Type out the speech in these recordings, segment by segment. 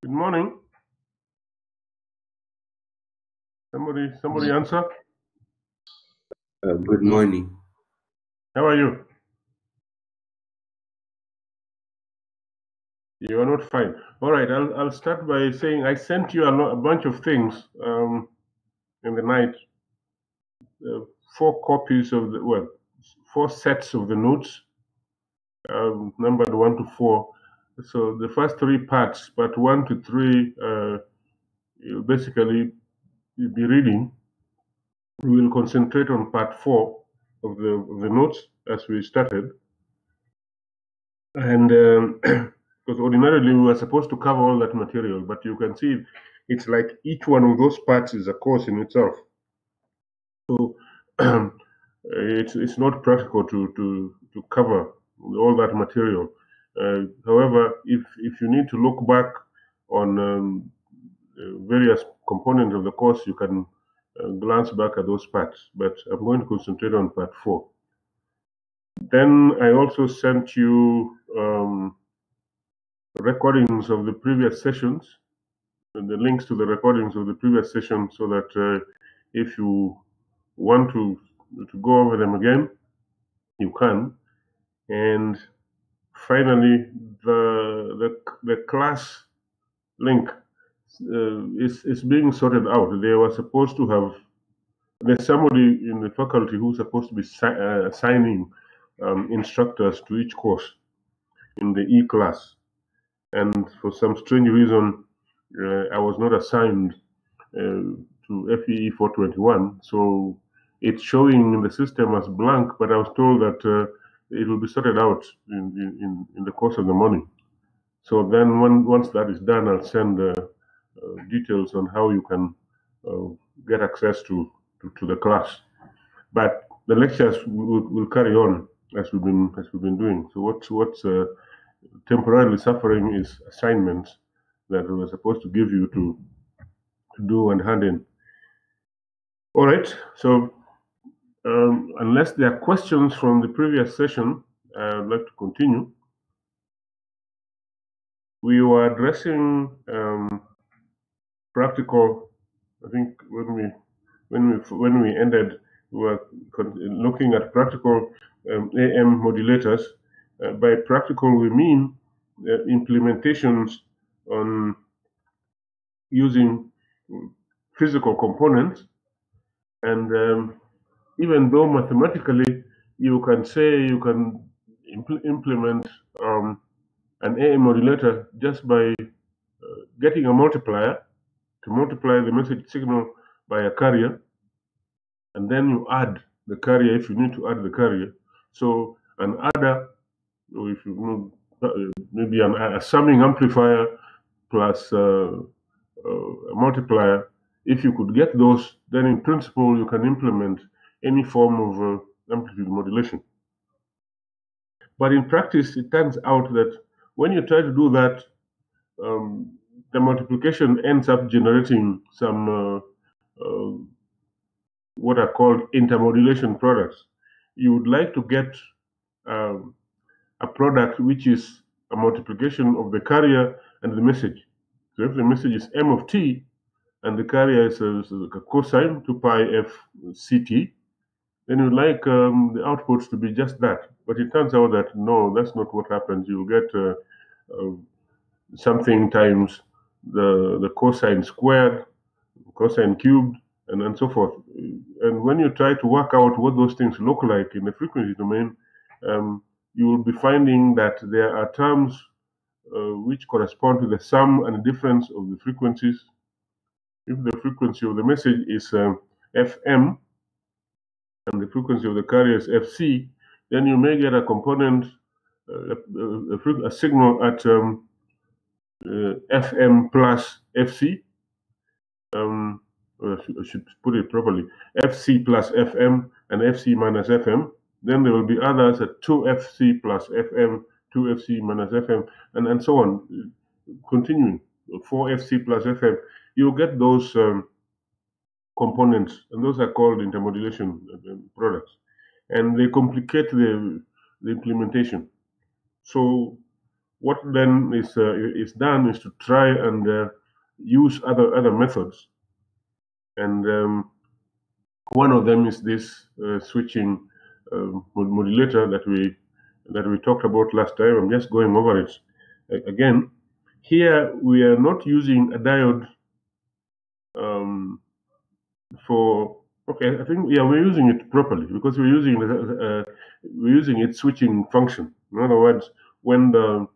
Good morning. Somebody answer. Good morning. How are you? You are not fine. All right. I'll start by saying I sent you a bunch of things in the night. Uh, four copies of four sets of the notes, numbered 1 to 4. So the first three parts, part 1 to 3, you'll basically be reading. We will concentrate on part 4 of the notes as we started. And because ordinarily we were supposed to cover all that material, but you can see it's like each one of those parts is a course in itself. So it's not practical to cover all that material. However, if you need to look back on various components of the course, you can glance back at those parts. But I'm going to concentrate on part 4. Then I also sent you recordings of the previous sessions and the links to the recordings of the previous session, so that if you want to go over them again, you can. And finally, the class link is being sorted out. They were supposed to have. There's somebody in the faculty who's supposed to be assigning instructors to each course in the E-class. And for some strange reason, I was not assigned to FEE 421. So it's showing in the system as blank, but I was told that it will be sorted out in the course of the morning. So then once that is done, I'll send details on how you can get access to the class. But the lectures will carry on as we've been doing. So what's temporarily suffering is assignments that we were supposed to give you to do and hand in. All right. So unless there are questions from the previous session, I'd like to continue. We were addressing practical. I think when we ended, we were looking at practical AM modulators. By practical, we mean implementations on using physical components, and even though mathematically you can say you can implement an AM modulator just by getting a multiplier to multiply the message signal by a carrier, and then you add the carrier if you need to add the carrier. So an adder, or if you maybe a summing amplifier plus a multiplier, if you could get those, then in principle you can implement any form of amplitude modulation. But in practice, it turns out that when you try to do that, the multiplication ends up generating some what are called intermodulation products. You would like to get a product which is a multiplication of the carrier and the message. So if the message is m of t and the carrier is a cosine 2 pi f ct, then you'd like the outputs to be just that. But it turns out that no, that's not what happens. You'll get something times the cosine squared, cosine cubed, and so forth. And when you try to work out what those things look like in the frequency domain, you will be finding that there are terms which correspond to the sum and difference of the frequencies. If the frequency of the message is FM and the frequency of the carrier is FC, then you may get a component, a signal at FM plus FC. I should put it properly, FC plus FM and FC minus FM. Then there will be others at 2FC plus FM, 2FC minus FM, and so on, continuing, 4FC plus FM. You'll get those components, and those are called intermodulation products. And they complicate the implementation. So what then is done is to try and use other methods, and one of them is this switching modulator that we talked about last time. I'm just going over it again. Here we are not using a diode okay. I think we're using it properly because we're using its switching function. In other words, when the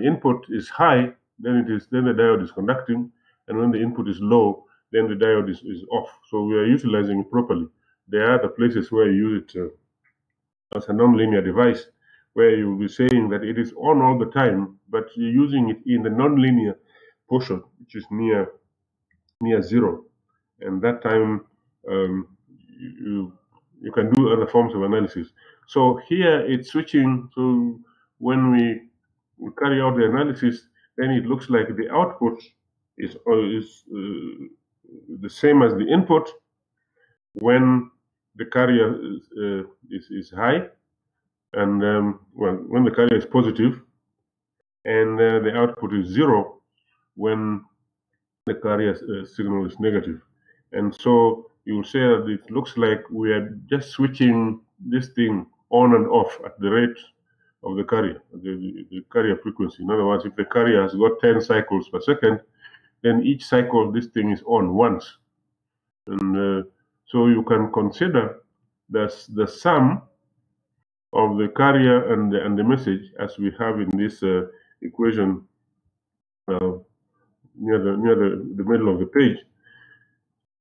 input is high, then the diode is conducting, and when the input is low, then the diode is off. So we are utilizing it properly. There are the places where you use it as a nonlinear device, where you will be saying that it is on all the time, but you're using it in the nonlinear portion, which is near zero, and that time you can do other forms of analysis. So here it's switching. So when we carry out the analysis, then it looks like the output is the same as the input when the carrier is high, and when the carrier is positive, and the output is zero when the carrier signal is negative. And so you will say that it looks like we are just switching this thing on and off at the rate of the carrier, the carrier frequency. In other words, if the carrier has got 10 cycles per second, then each cycle this thing is on once. And so you can consider the sum of the carrier and the message, as we have in this equation near the middle of the page.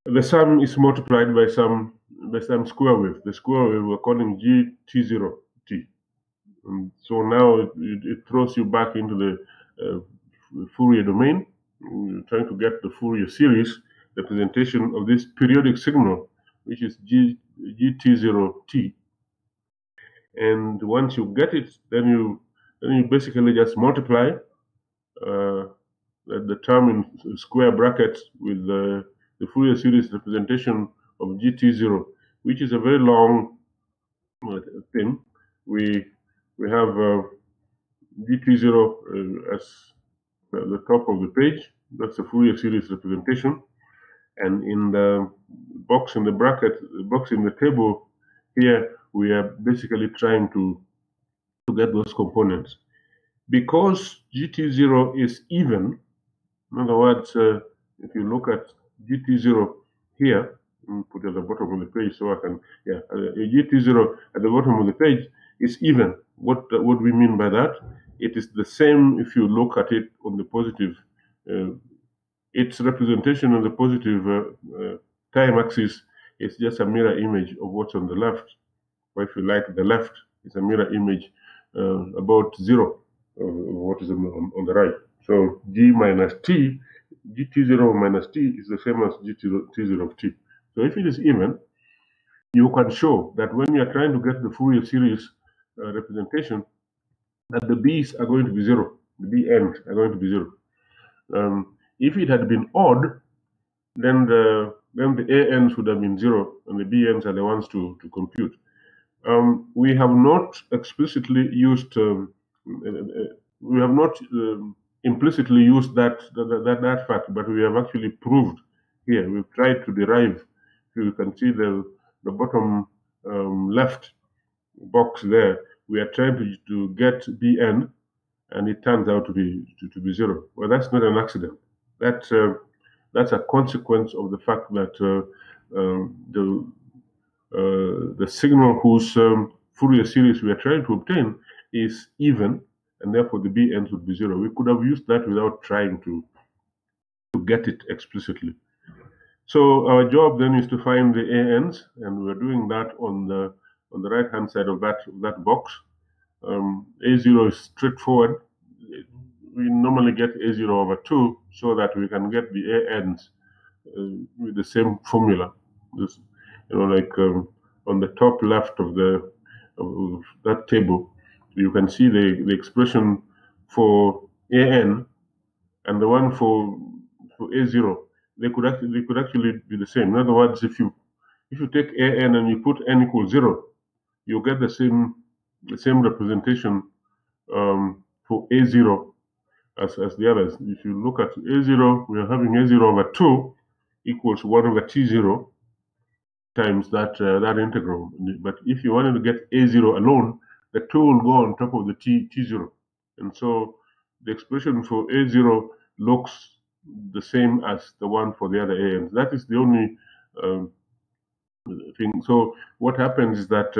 The sum is multiplied by some square wave. The square wave we're calling GT0T. And so now it throws you back into the Fourier domain, trying to get the Fourier series representation of this periodic signal, which is GT0T. And once you get it, then you basically just multiply the term in square brackets with the Fourier series representation of GT0, which is a very long thing. We have GT0 as the top of the page. That's the Fourier series representation. And in the box in the bracket, the box in the table here, we are basically trying to get those components. Because GT0 is even, in other words, if you look at GT0 here, put it at the bottom of the page so I can, GT0 at the bottom of the page is even. What we mean by that? It is the same if you look at it on the positive. Its representation on the positive time axis is just a mirror image of what's on the left. Or if you like, the left is a mirror image about zero of what is on the right. So G minus T, GT0 minus T is the same as T0 of T. So if it is even, you can show that when you are trying to get the Fourier series representation, that the B's are going to be zero, the B ends are going to be zero. If it had been odd, then the A ends would have been zero, and the B ends are the ones to compute. We have not explicitly used, we have not implicitly used that fact, but we have actually proved here. We've tried to derive. You can see the bottom left box there. We are trying to get Bn, and it turns out to be zero. Well, that's not an accident. That's a consequence of the fact that the signal whose Fourier series we are trying to obtain is even, and therefore the B ends would be zero. We could have used that without trying to get it explicitly. So our job then is to find the A ends, and we're doing that on the right hand side of that box. A0 is straightforward. We normally get A0 over 2 so that we can get the A ends with the same formula. This, like on the top left of that table, you can see the expression for AN and the one for A0. They could actually be the same. In other words, if you take AN and you put n equals 0, you get the same representation for A0 as the others. If you look at A0, we are having A0 over 2 equals 1 over T0 times that integral. But if you wanted to get A0 alone, the 2 will go on top of the T0. And so the expression for A0 looks the same as the one for the other ANs. That is the only thing. So what happens is that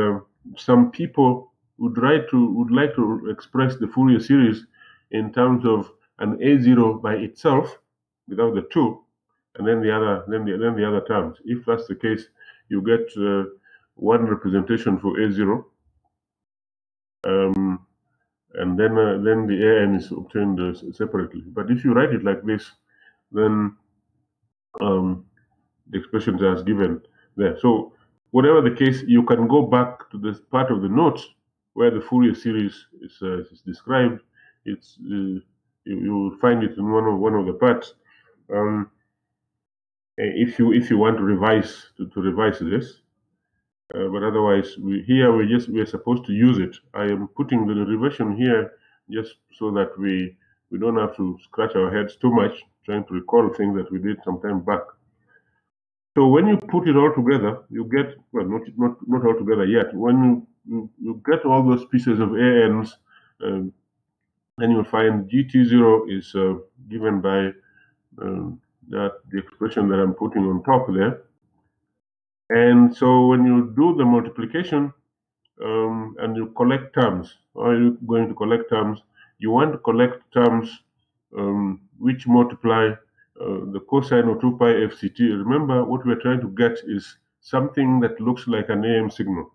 some people would like to express the Fourier series in terms of an A0 by itself without the 2, and then the other terms. If that's the case, you get one representation for A0, and then the AN is obtained separately. But if you write it like this, then the expressions are as given there. So whatever the case, you can go back to this part of the notes where the Fourier series is described. It's you will find it in one of the parts. If you want to revise this, but otherwise we're supposed to use it. I am putting the revision here just so that we don't have to scratch our heads too much trying to recall things that we did some time back. So when you put it all together, you get, well, not all together yet. When you get all those pieces of ANs, then you'll find GT0 is given by the expression that I'm putting on top there. And so when you do the multiplication and you collect terms, or are you going to collect terms? You want to collect terms which multiply the cosine of 2 pi FCT. Remember, what we're trying to get is something that looks like an AM signal.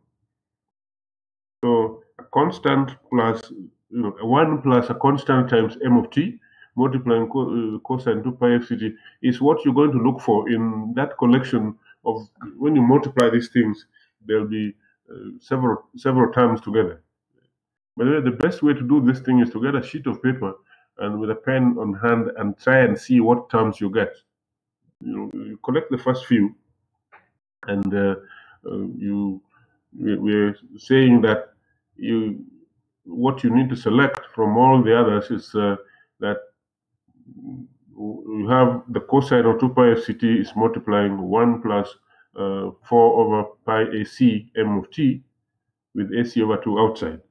So a constant plus, 1 plus a constant times M of t multiplying cosine 2 pi FCT is what you're going to look for in that collection of, when you multiply these things, there'll be several terms together. But the best way to do this thing is to get a sheet of paper and with a pen on hand and try and see what terms you get. You collect the first few, and we're saying that what you need to select from all the others is that you have the cosine of 2 pi FCT is multiplying 1 plus 4 over pi AC M of t with AC over 2 outside.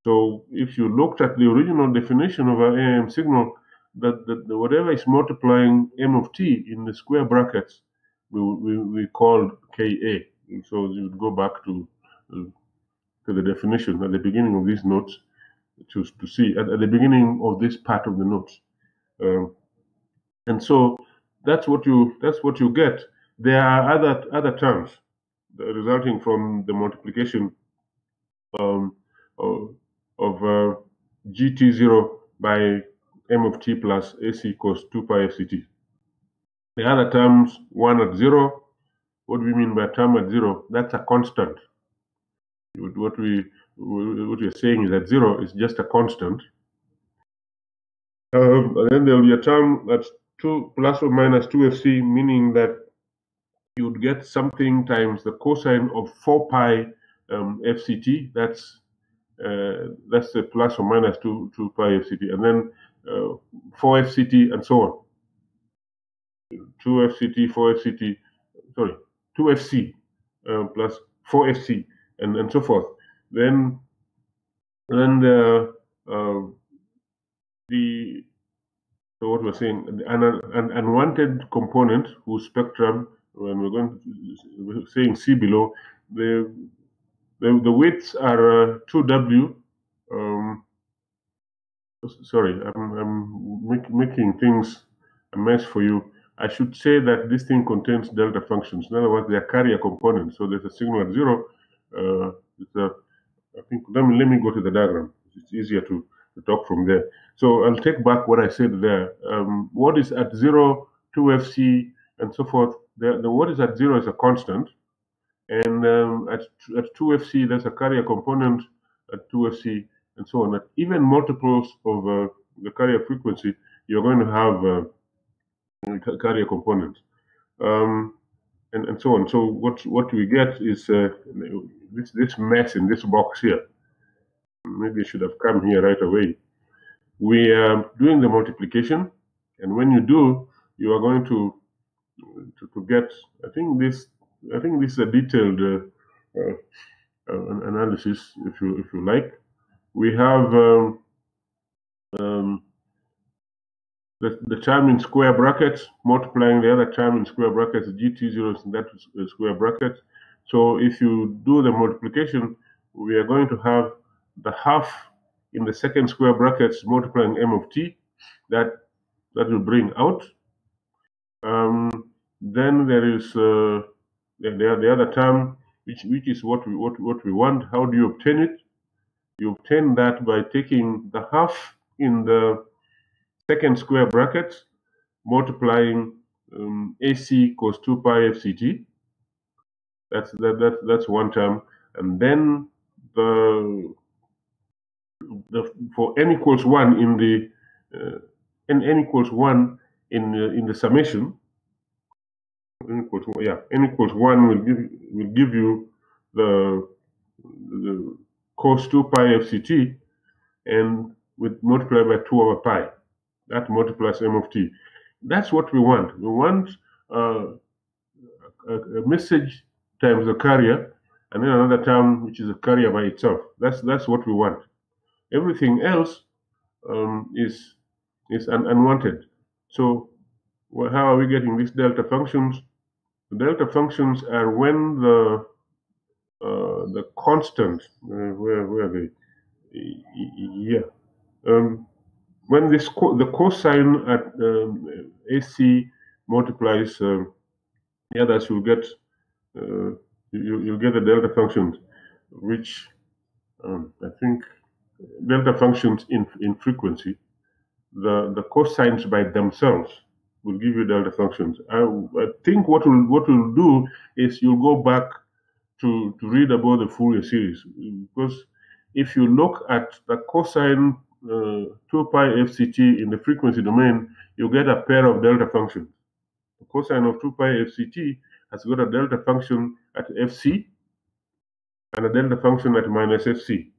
So if you looked at the original definition of an AM signal, that whatever is multiplying M of t in the square brackets, we called Ka. And so you would go back to the definition at the beginning of these notes to see at the beginning of this part of the notes. And so that's what you get. There are other terms resulting from the multiplication of GT0 by M of t plus AC cos 2 pi FCT. The other terms, 1 at 0. What do we mean by term at 0? That's a constant. What we're saying is that 0 is just a constant. And then there'll be a term that's 2 plus or minus 2FC, meaning that you would get something times the cosine of 4 pi FCT. That's the plus or minus 2 pi FCT, and then 4 FCT and so on. 2 FCT, 4 FCT, sorry, 2 FC plus 4 FC, and so forth. Then so what we're saying, an unwanted component whose spectrum, when we're saying C below, the widths are 2W. Sorry, I'm making things a mess for you. I should say that this thing contains delta functions. In other words, they are carrier components. So there's a signal at 0. I think let me go to the diagram. It's easier to talk from there. So I'll take back what I said there. What is at 0, 2FC, and so forth. The what is at 0 is a constant, and at 2FC there's a carrier component at 2FC, and so on. At even multiples of the carrier frequency, you're going to have carrier components, and so on. So what we get is this mess in this box here. Maybe I should have come here right away. we are doing the multiplication, and when you do, you are going to get. I think this is a detailed analysis, if you like. We have the term in square brackets multiplying the other term in square brackets, GT0 in that square bracket. So if you do the multiplication, we are going to have the half in the second square brackets multiplying m of t. That will bring out. Then there is the other term, which is what we want. How do you obtain it? You obtain that by taking the half in the second square bracket, multiplying AC cos 2 pi FCT. That's one term, and then for n equals 1 in the n equals 1 in the summation. N equals 1 will give you the cos 2 pi FCT, and with multiply by 2 over pi. That multiplies m of t. That's what we want. We want a message times the carrier, and then another term which is a carrier by itself. That's what we want. Everything else is unwanted. So how are we getting these delta functions? The delta functions are when the constant where are they? When the cosine at AC multiplies the others, you'll get you'll get the delta functions, which I think delta functions in frequency. The cosines by themselves will give you delta functions. I think what we'll do is you'll go back to read about the Fourier series, because if you look at the cosine 2 pi FCT in the frequency domain, you get a pair of delta functions. The cosine of 2 pi FCT has got a delta function at FC and a delta function at minus FC.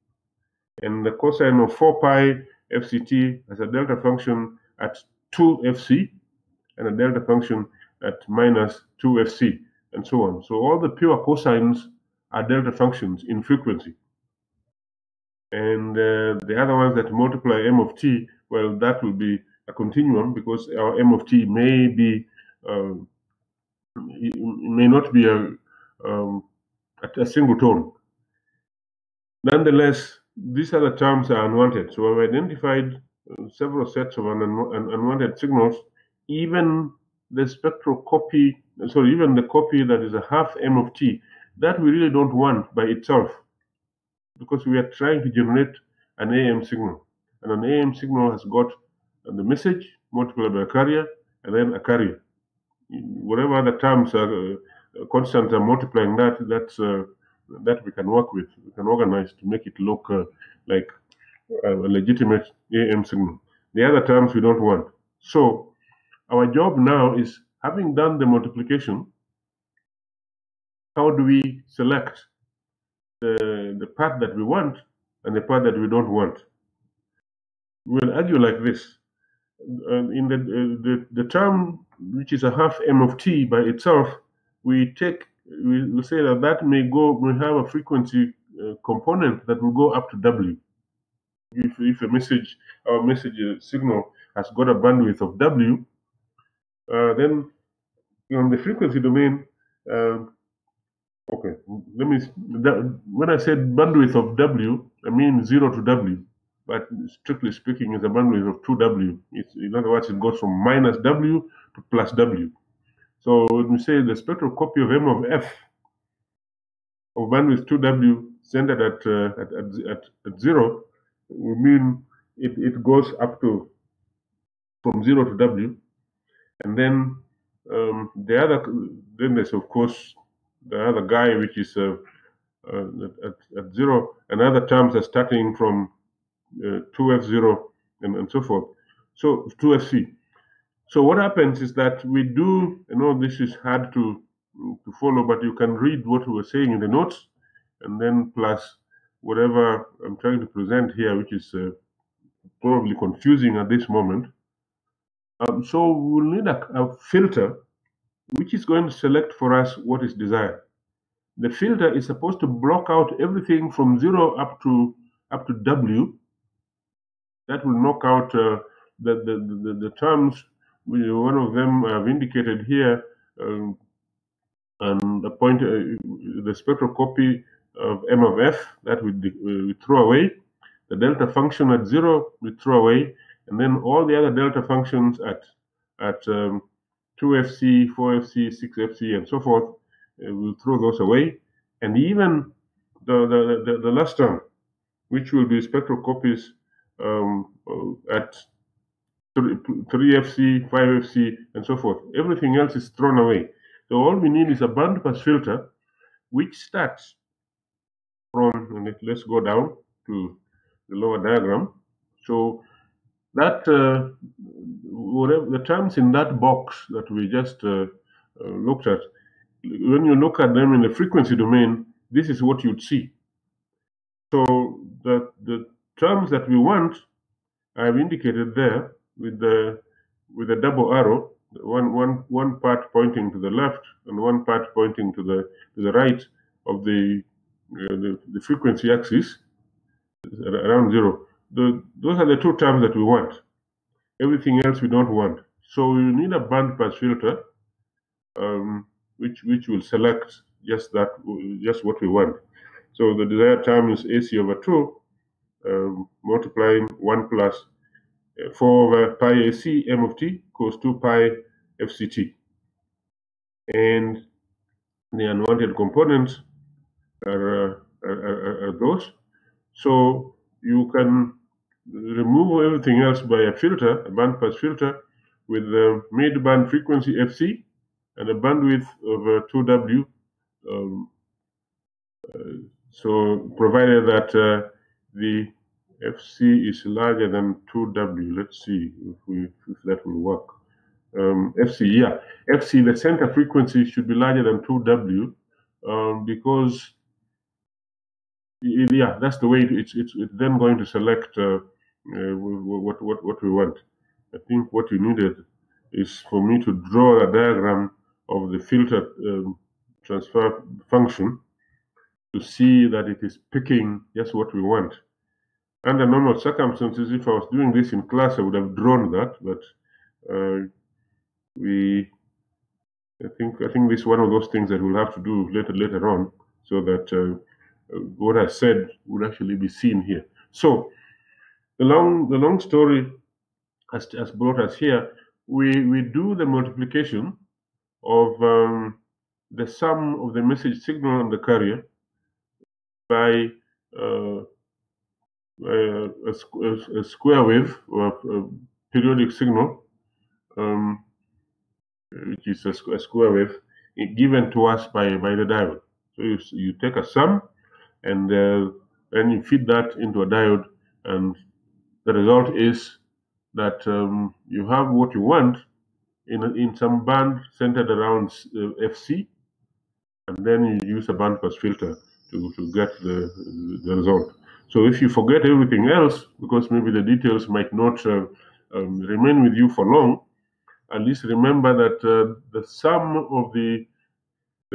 And the cosine of 4 pi FCT has a delta function at 2FC and a delta function at minus 2FC, and so on. So all the pure cosines are delta functions in frequency. And the other ones that multiply m of t, well, that will be a continuum, because our m of t may be it may not be a single tone. Nonetheless, these other terms are unwanted. So I've identified several sets of unwanted signals. Even the spectroscopy, even the copy that is a half m of t, that we really don't want by itself, because we are trying to generate an AM signal. And an AM signal has got the message multiplied by a carrier, and then a carrier. Whatever other terms are constants are multiplying that we can work with. We can organize to make it look like a legitimate AM signal. The other terms we don't want. So our job now is, having done the multiplication, how do we select the part that we want and the part that we don't want? We'll argue like this. In the term which is a half m of t by itself, we say that may have a frequency component that will go up to w. If our message signal has got a bandwidth of w, then on the frequency domain, okay, when I said bandwidth of w, I mean 0 to w. But strictly speaking, it's a bandwidth of 2w. In other words, it goes from minus w to plus w. So when we say the spectral copy of m of f of bandwidth 2w centered at 0, we mean it goes up to from 0 to w. And then then there's of course the other guy, which is at 0, and other terms are starting from 2f0 and so forth. So 2fc. So what happens is that we do, this is hard to follow, but you can read what we were saying in the notes, and then plus whatever I'm trying to present here, which is probably confusing at this moment. So we'll need a filter which is going to select for us what is desired. The filter is supposed to block out everything from 0 up to W. That will knock out the terms. One of them I've indicated here, and the point, the spectroscopy of M of F, that we throw away. The delta function at 0 we throw away, and then all the other delta functions at 2FC, 4FC, 6FC, and so forth, we'll throw those away. And even the last term, which will be spectroscopies at 3FC, 5FC, and so forth. Everything else is thrown away. So all we need is a bandpass filter, which starts from, and let's go down to the lower diagram. So that whatever the terms in that box that we just looked at, when you look at them in the frequency domain, this is what you'd see. So the terms that we want, I've indicated there with the double arrow, one part pointing to the left and one part pointing to the right of the frequency axis around 0. Those are the two terms that we want. Everything else we don't want. So we need a bandpass filter, which will select just what we want. So the desired term is AC over 2, multiplying 1 plus 4 over pi AC M of t equals 2 pi FCT. And the unwanted components are those. So you can remove everything else by a filter, a bandpass filter, with the mid-band frequency FC and a bandwidth of 2W. So provided that the FC is larger than 2W. Let's see if that will work. FC, yeah. FC, the center frequency should be larger than 2W because, yeah, that's the way it's then going to select what we want. I think what you needed is for me to draw a diagram of the filter transfer function to see that it is picking just what we want. Under normal circumstances, if I was doing this in class, I would have drawn that, but I think this is one of those things that we'll have to do later on, so that what I said would actually be seen here. So the long story has brought us here. We do the multiplication of the sum of the message signal and the carrier by a square wave or a periodic signal, which is a square wave given to us by the diode. So you take a sum and then you feed that into a diode, and the result is that you have what you want in some band centered around FC, and then you use a bandpass filter to get the result. So if you forget everything else, because maybe the details might not remain with you for long, at least remember that the sum of the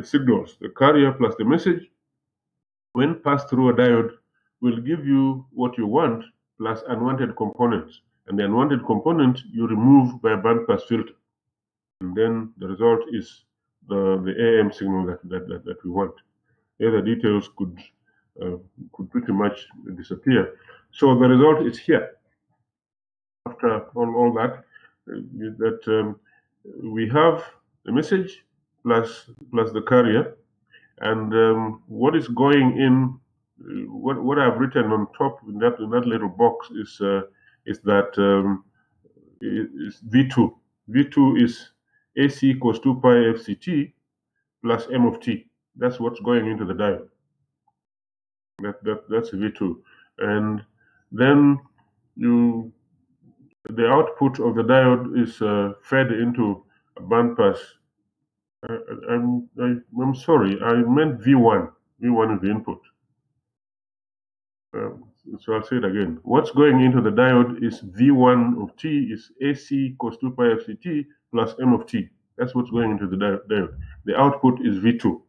signals, the carrier plus the message, when passed through a diode, will give you what you want plus unwanted components. And the unwanted component you remove by a bandpass filter. And then the result is the AM signal that we want. The other details could pretty much disappear. So the result is here. After all that, we have the message plus the carrier, and what is going in, what I've written on top in that little box is that is V2. V2 is AC equals 2 pi FCT plus M of t. That's what's going into the diode. That's V2, and then the output of the diode is fed into a bandpass. I'm sorry, I meant V1. V1 is the input. So I'll say it again. What's going into the diode is V1 of T is AC cos 2 pi FCT plus M of T. That's what's going into the diode. The output is V2,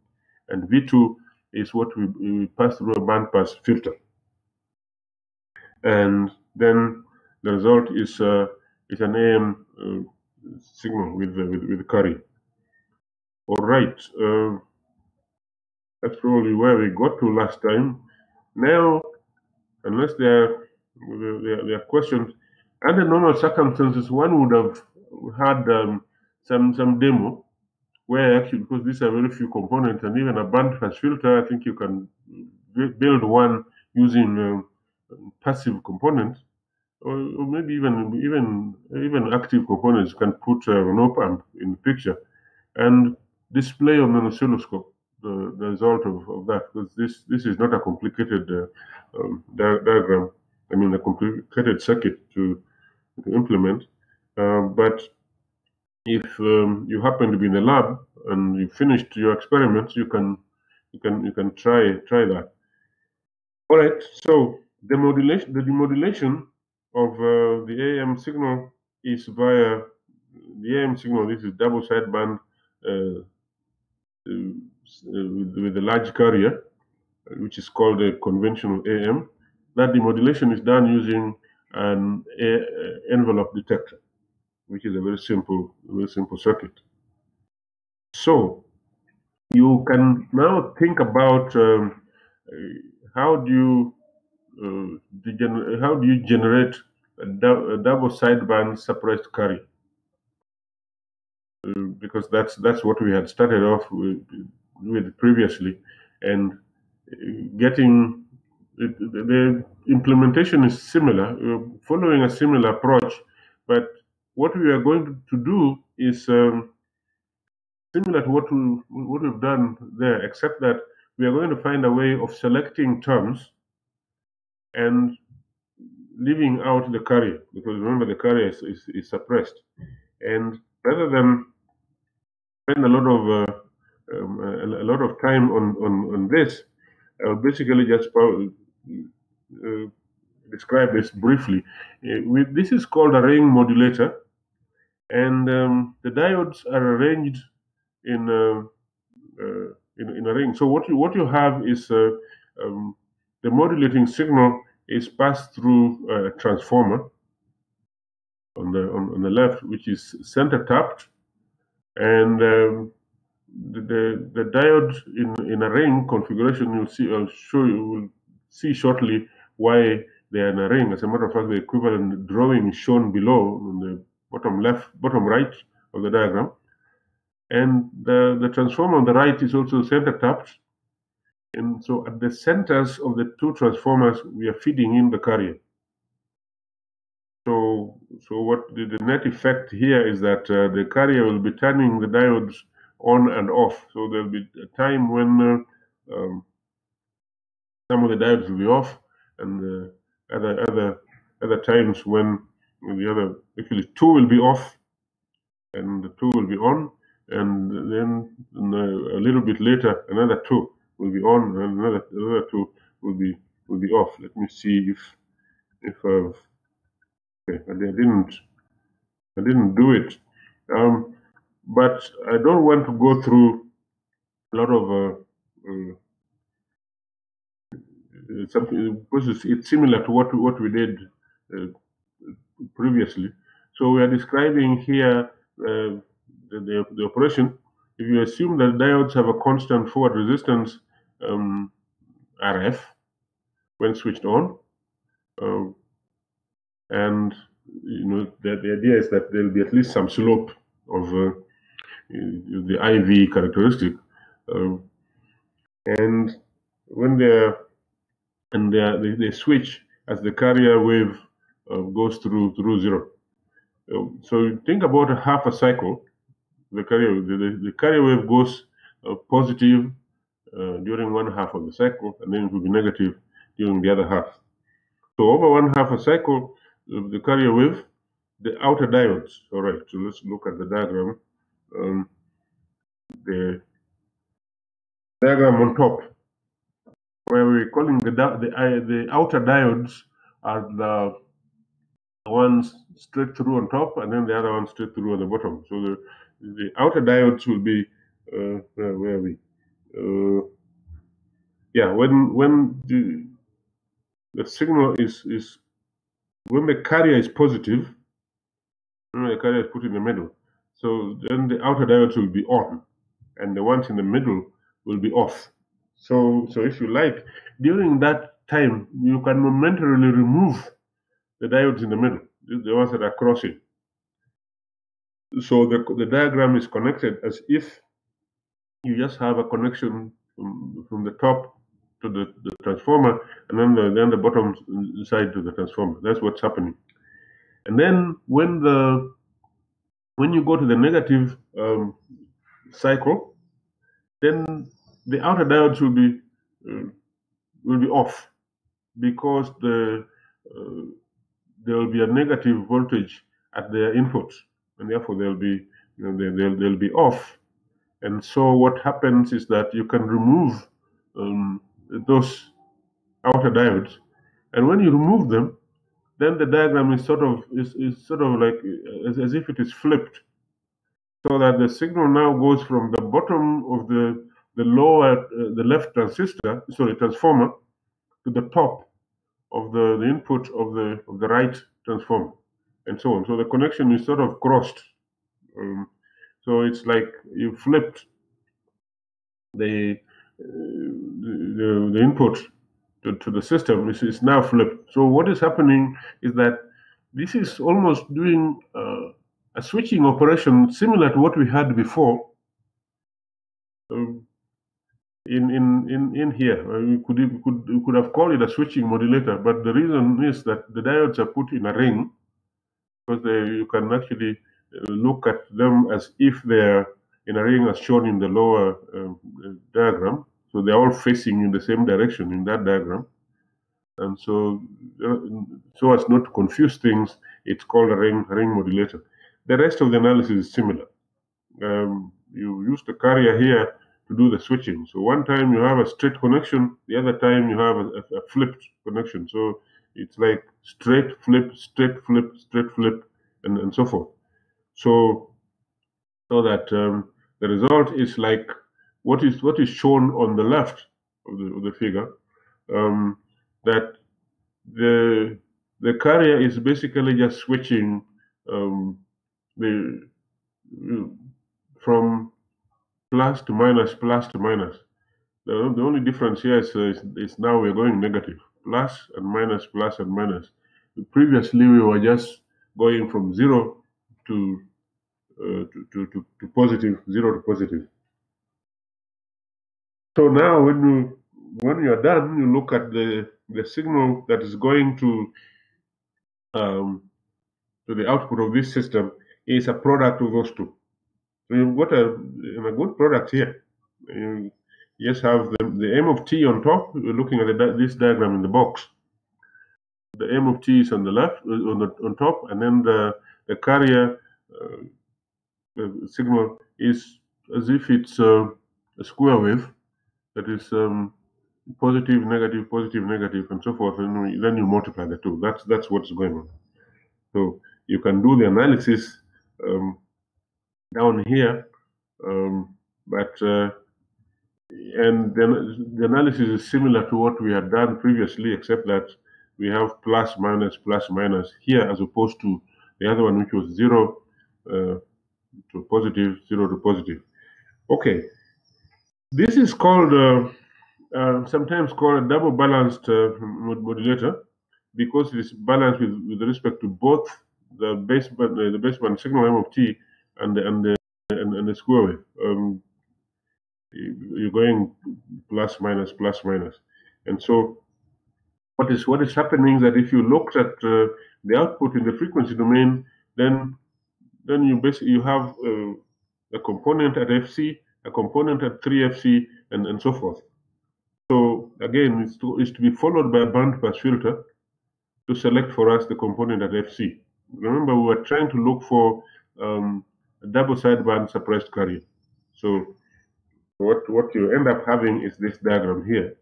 and V2 is what we pass through a bandpass filter. And then the result is an AM signal with carry. All right, that's probably where we got to last time. Now, unless there are questions, under normal circumstances, one would have had some demo where actually, because these are very few components, and even a bandpass filter, I think you can build one using passive components, or maybe even active components. You can put an op-amp in the picture and display on an oscilloscope the result of that, because this is not a complicated diagram. I mean, a complicated circuit to implement. But if you happen to be in the lab and you finished your experiments, you can try that. All right. So the demodulation of the AM signal is via the AM signal. This is double sideband with a large carrier, which is called a conventional AM. That demodulation is done using an envelope detector, which is a very simple circuit. So you can now think about how do you generate a double sideband suppressed carry? Because that's what we had started off with previously, and getting the implementation is similar, following a similar approach, but what we are going to do is similar to what we've done there, except that we are going to find a way of selecting terms and leaving out the carrier, because remember the carrier is suppressed, and rather than spend a lot of time on this, I'll basically just describe this briefly. This is called a ring modulator, and the diodes are arranged in a ring. So what you have is the modulating signal is passed through a transformer on the left, which is center tapped, and the diode in a ring configuration, will see shortly why they are in a ring. As a matter of fact, the equivalent drawing is shown below on the bottom right of the diagram. And the transformer on the right is also center tapped. And so at the centers of the two transformers, we are feeding in the carrier. So what the net effect here is that the carrier will be turning the diodes on and off. So there'll be a time when some of the diodes will be off, and other times when actually two will be off and the two will be on, and then a little bit later another two will be on and another two will be off. Let me see if I've okay, I didn't do it, but I don't want to go through a lot of something, because it's similar to what we did previously. So we are describing here the operation. If you assume that diodes have a constant forward resistance RF when switched on, and the idea is that there will be at least some slope of the IV characteristic, and when they switch as the carrier wave goes through zero. So think about a half a cycle. The carrier wave goes positive during one half of the cycle, and then it will be negative during the other half. So over one half a cycle, the carrier wave, the outer diodes. All right, so let's look at the diagram. The diagram on top where we're calling the outer diodes are the ones straight through on top, and then the other ones straight through on the bottom. So the outer diodes will be where are we? Yeah, when the signal is when the carrier is positive, when the carrier is put in the middle, so then the outer diodes will be on, and the ones in the middle will be off. So if you like, during that time, you can momentarily remove the diodes in the middle, the ones that are crossing. So the diagram is connected as if you just have a connection from the top to the transformer, and then the bottom side to the transformer. That's what's happening. And then when you go to the negative cycle, then the outer diodes will be off, because there will be a negative voltage at their input, and therefore they'll be off. And so what happens is that you can remove those outer diodes, and when you remove them, then the diagram is sort of like as if it is flipped, so that the signal now goes from the bottom of the lower the left transformer to the top of the input of the right transformer, and so on. So the connection is sort of crossed. So it's like you flipped the input to the system is now flipped. So what is happening is that this is almost doing a switching operation similar to what we had before. In here, we could have called it a switching modulator, but the reason is that the diodes are put in a ring, because you can actually look at them as if they're in a ring as shown in the lower diagram. So they're all facing in the same direction in that diagram. And so as not to confuse things, it's called a ring modulator. The rest of the analysis is similar. You use the carrier here to do the switching. So one time you have a straight connection, the other time you have a flipped connection. So it's like straight flip, straight flip, straight flip, and so forth. So that the result is like what is shown on the left of the figure. That the carrier is basically just switching from plus to minus, plus to minus. The only difference here is now we're going negative, plus and minus, plus and minus. Previously, we were just going from zero to positive, zero to positive. So now, when you are done, you look at the signal that is going to the output of this system is a product of those two. So you've got a good product here. You just have the M of t on top. We're looking at this diagram in the box. The M of t is on the left, on top, and then the carrier signal is as if it's a square wave that is positive, negative, and so forth. And then you multiply the two. That's what's going on. So you can do the analysis down here, but and then the analysis is similar to what we had done previously, except that we have plus minus here, as opposed to the other one, which was 0 to positive, 0 to positive. Okay, this is called sometimes called a double balanced modulator, because it is balanced with respect to both the baseband signal M of t and the square wave. You're going plus minus, and so what is happening is that if you looked at the output in the frequency domain, then you have a component at Fc, a component at 3Fc, and so forth. So again, it's to be followed by a band pass filter to select for us the component at Fc. Remember, we were trying to look for a double sideband suppressed carrier. So what you end up having is this diagram here.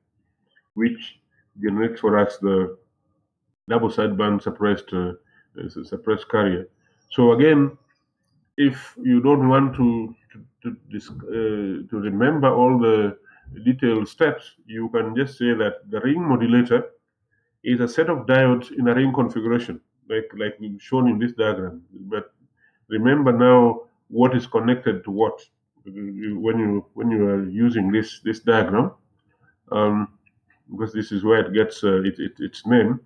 which generates for us the double sideband suppressed carrier. So again, if you don't want to remember all the detailed steps, you can just say that the ring modulator is a set of diodes in a ring configuration, like we've shown in this diagram. But remember now what is connected to what when you are using this diagram, because this is where it gets its name.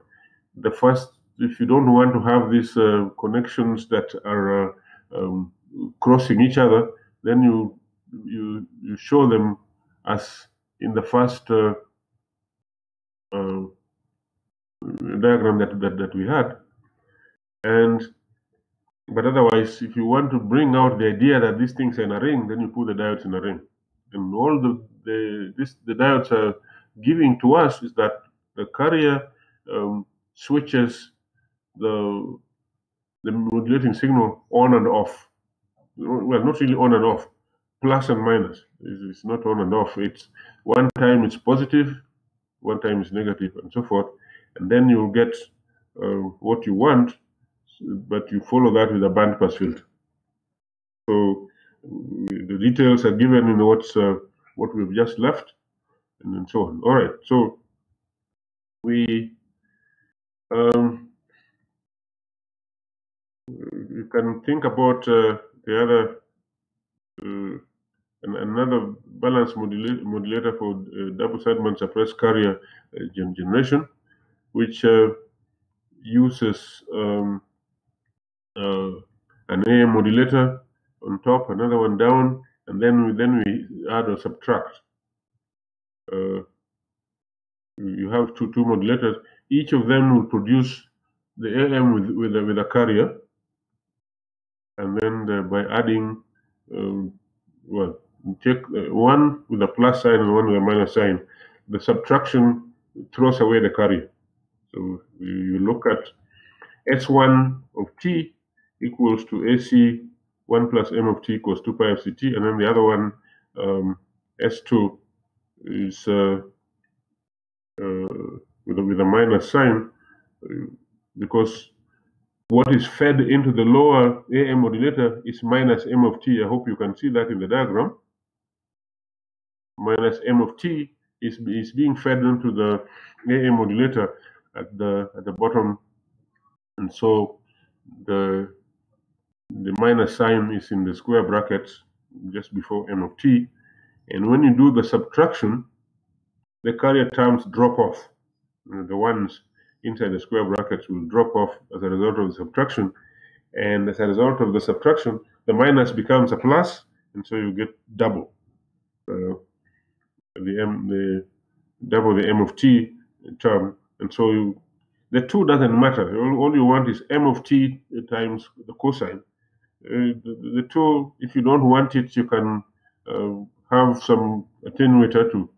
The first, if you don't want to have these connections that are crossing each other, then you show them as in the first diagram that we had. But otherwise, if you want to bring out the idea that these things are in a ring, then you put the diodes in a ring. And all the diodes are giving to us is that the carrier switches the modulating signal on and off. Well, not really on and off, plus and minus. It's not on and off. It's one time it's positive, one time it's negative, and so forth. And then you'll get what you want, but you follow that with a bandpass filter. So the details are given in what we've just left, and so on. All right. So we you can think about the other another balanced modulator for double sideband suppressed carrier generation, which uses an AM modulator on top, another one down, and then we add or subtract. You have two modulators. Each of them will produce the AM with a carrier, and then by adding, well, take one with a plus sign and one with a minus sign. The subtraction throws away the carrier. So you look at S1 of t equals to AC 1 plus M of t equals 2 pi f ct, and then the other one, S2, is with a minus sign, because what is fed into the lower AM modulator is minus M of t. I hope you can see that in the diagram. Minus M of t is being fed into the AM modulator at the bottom, and so the minus sign is in the square brackets just before M of t. And when you do the subtraction, the carrier terms drop off. The ones inside the square brackets will drop off as a result of the subtraction. And as a result of the subtraction, the minus becomes a plus, and so you get double the double the M of t term. And so the 2 doesn't matter. All you want is M of t times the cosine. The 2, if you don't want it, you can have some attenuator to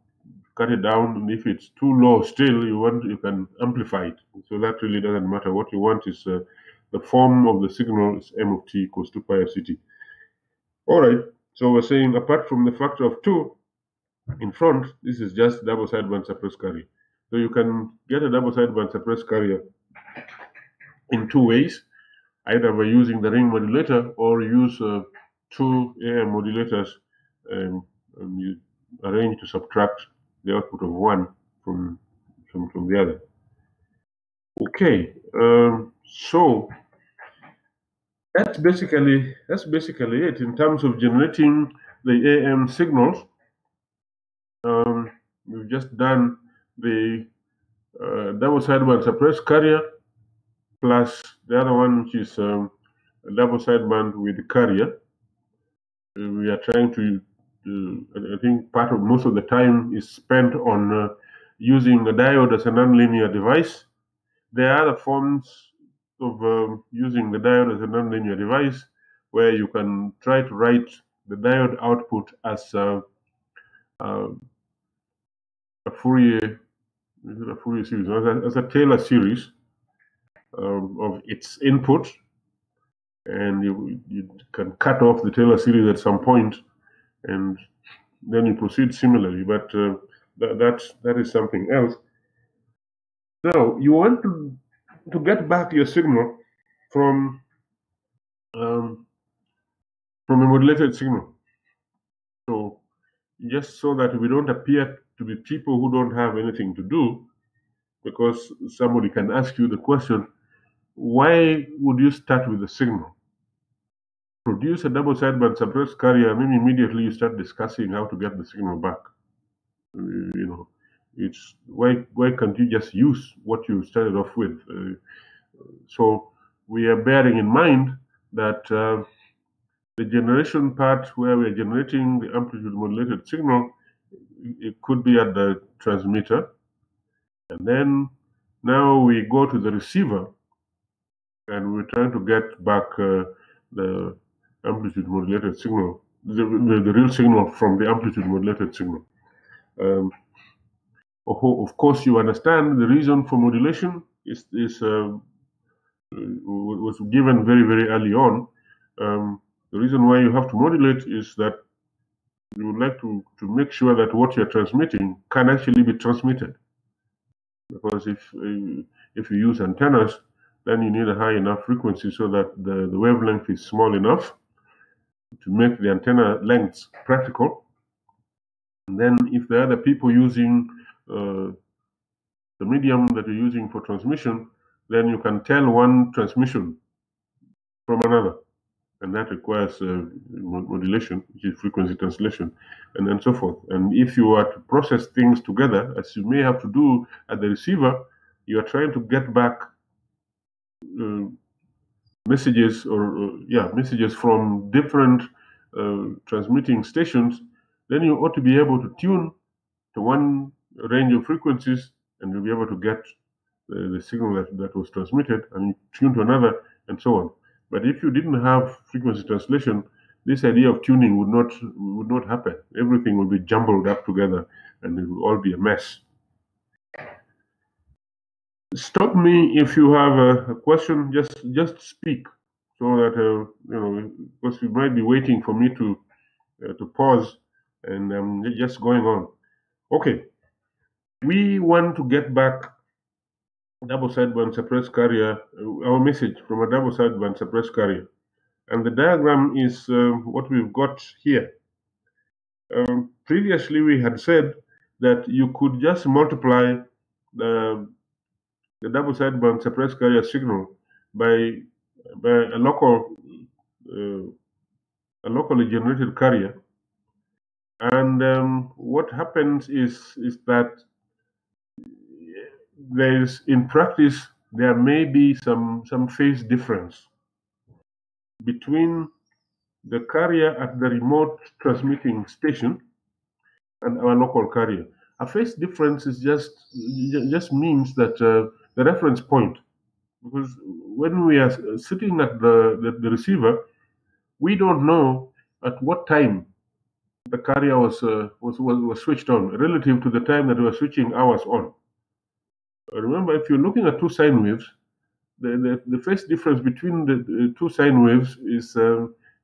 cut it down, and if it's too low still, you can amplify it. So that really doesn't matter. What you want is the form of the signal is M of t equals 2 pi f ct. All right. So we're saying apart from the factor of 2 in front, this is just double sideband suppressed carrier. So you can get a double sideband suppressed carrier in 2 ways, either by using the ring modulator or use 2 AM modulators, and you arrange to subtract the output of one from the other. Okay, so that's basically it in terms of generating the AM signals. We've just done the double sideband suppressed carrier plus the other one, which is a double sideband with the carrier. We are trying to I think most of the time is spent on using a diode as a nonlinear device. There are other forms of using the diode as a nonlinear device where you can try to write the diode output as a Fourier series, as a Taylor series of its input, and you can cut off the Taylor series at some point, and then you proceed similarly. But that is something else. Now you want to get back your signal from um, a modulated signal. So just so that we don't appear to be people who don't have anything to do, because somebody can ask you the question, why would you start with the signal? Produce a double sideband suppressed carrier, and then immediately you start discussing how to get the signal back. You know, it's why can't you just use what you started off with? So we are bearing in mind that the generation part where we're generating the amplitude modulated signal, it could be at the transmitter, and then now we go to the receiver and we're trying to get back the amplitude modulated signal, the real signal from the amplitude modulated signal. Of course, you understand the reason for modulation was given very, very early on. The reason why you have to modulate is that you would like to make sure that what you're transmitting can actually be transmitted. Because if you use antennas, then you need a high enough frequency so that the wavelength is small enough to make the antenna lengths practical. And then if there are other people using the medium that you're using for transmission, then you can tell one transmission from another. And that requires modulation, which is frequency translation, and so forth. And if you are to process things together, as you may have to do at the receiver, you are trying to get back messages messages from different transmitting stations. Then you ought to be able to tune to one range of frequencies, and you'll be able to get the signal that was transmitted, and tune to another, and so on. But if you didn't have frequency translation, this idea of tuning would not happen. Everything will be jumbled up together, and it will all be a mess. Stop me if you have a question. Just speak, so that because you might be waiting for me to pause, and I'm just going on. Okay, we want to get back double sideband suppressed carrier, our message from a double sideband suppressed carrier. And the diagram is what we've got here. Previously, we had said that you could just multiply the double sideband suppressed carrier signal by a locally generated carrier. And what happens is that in practice, there may be some phase difference between the carrier at the remote transmitting station and our local carrier. A phase difference is just means that the reference point, because when we are sitting at the receiver, we don't know at what time the carrier was switched on relative to the time that we were switching ours on. Remember, if you're looking at two sine waves, the phase difference between the two sine waves is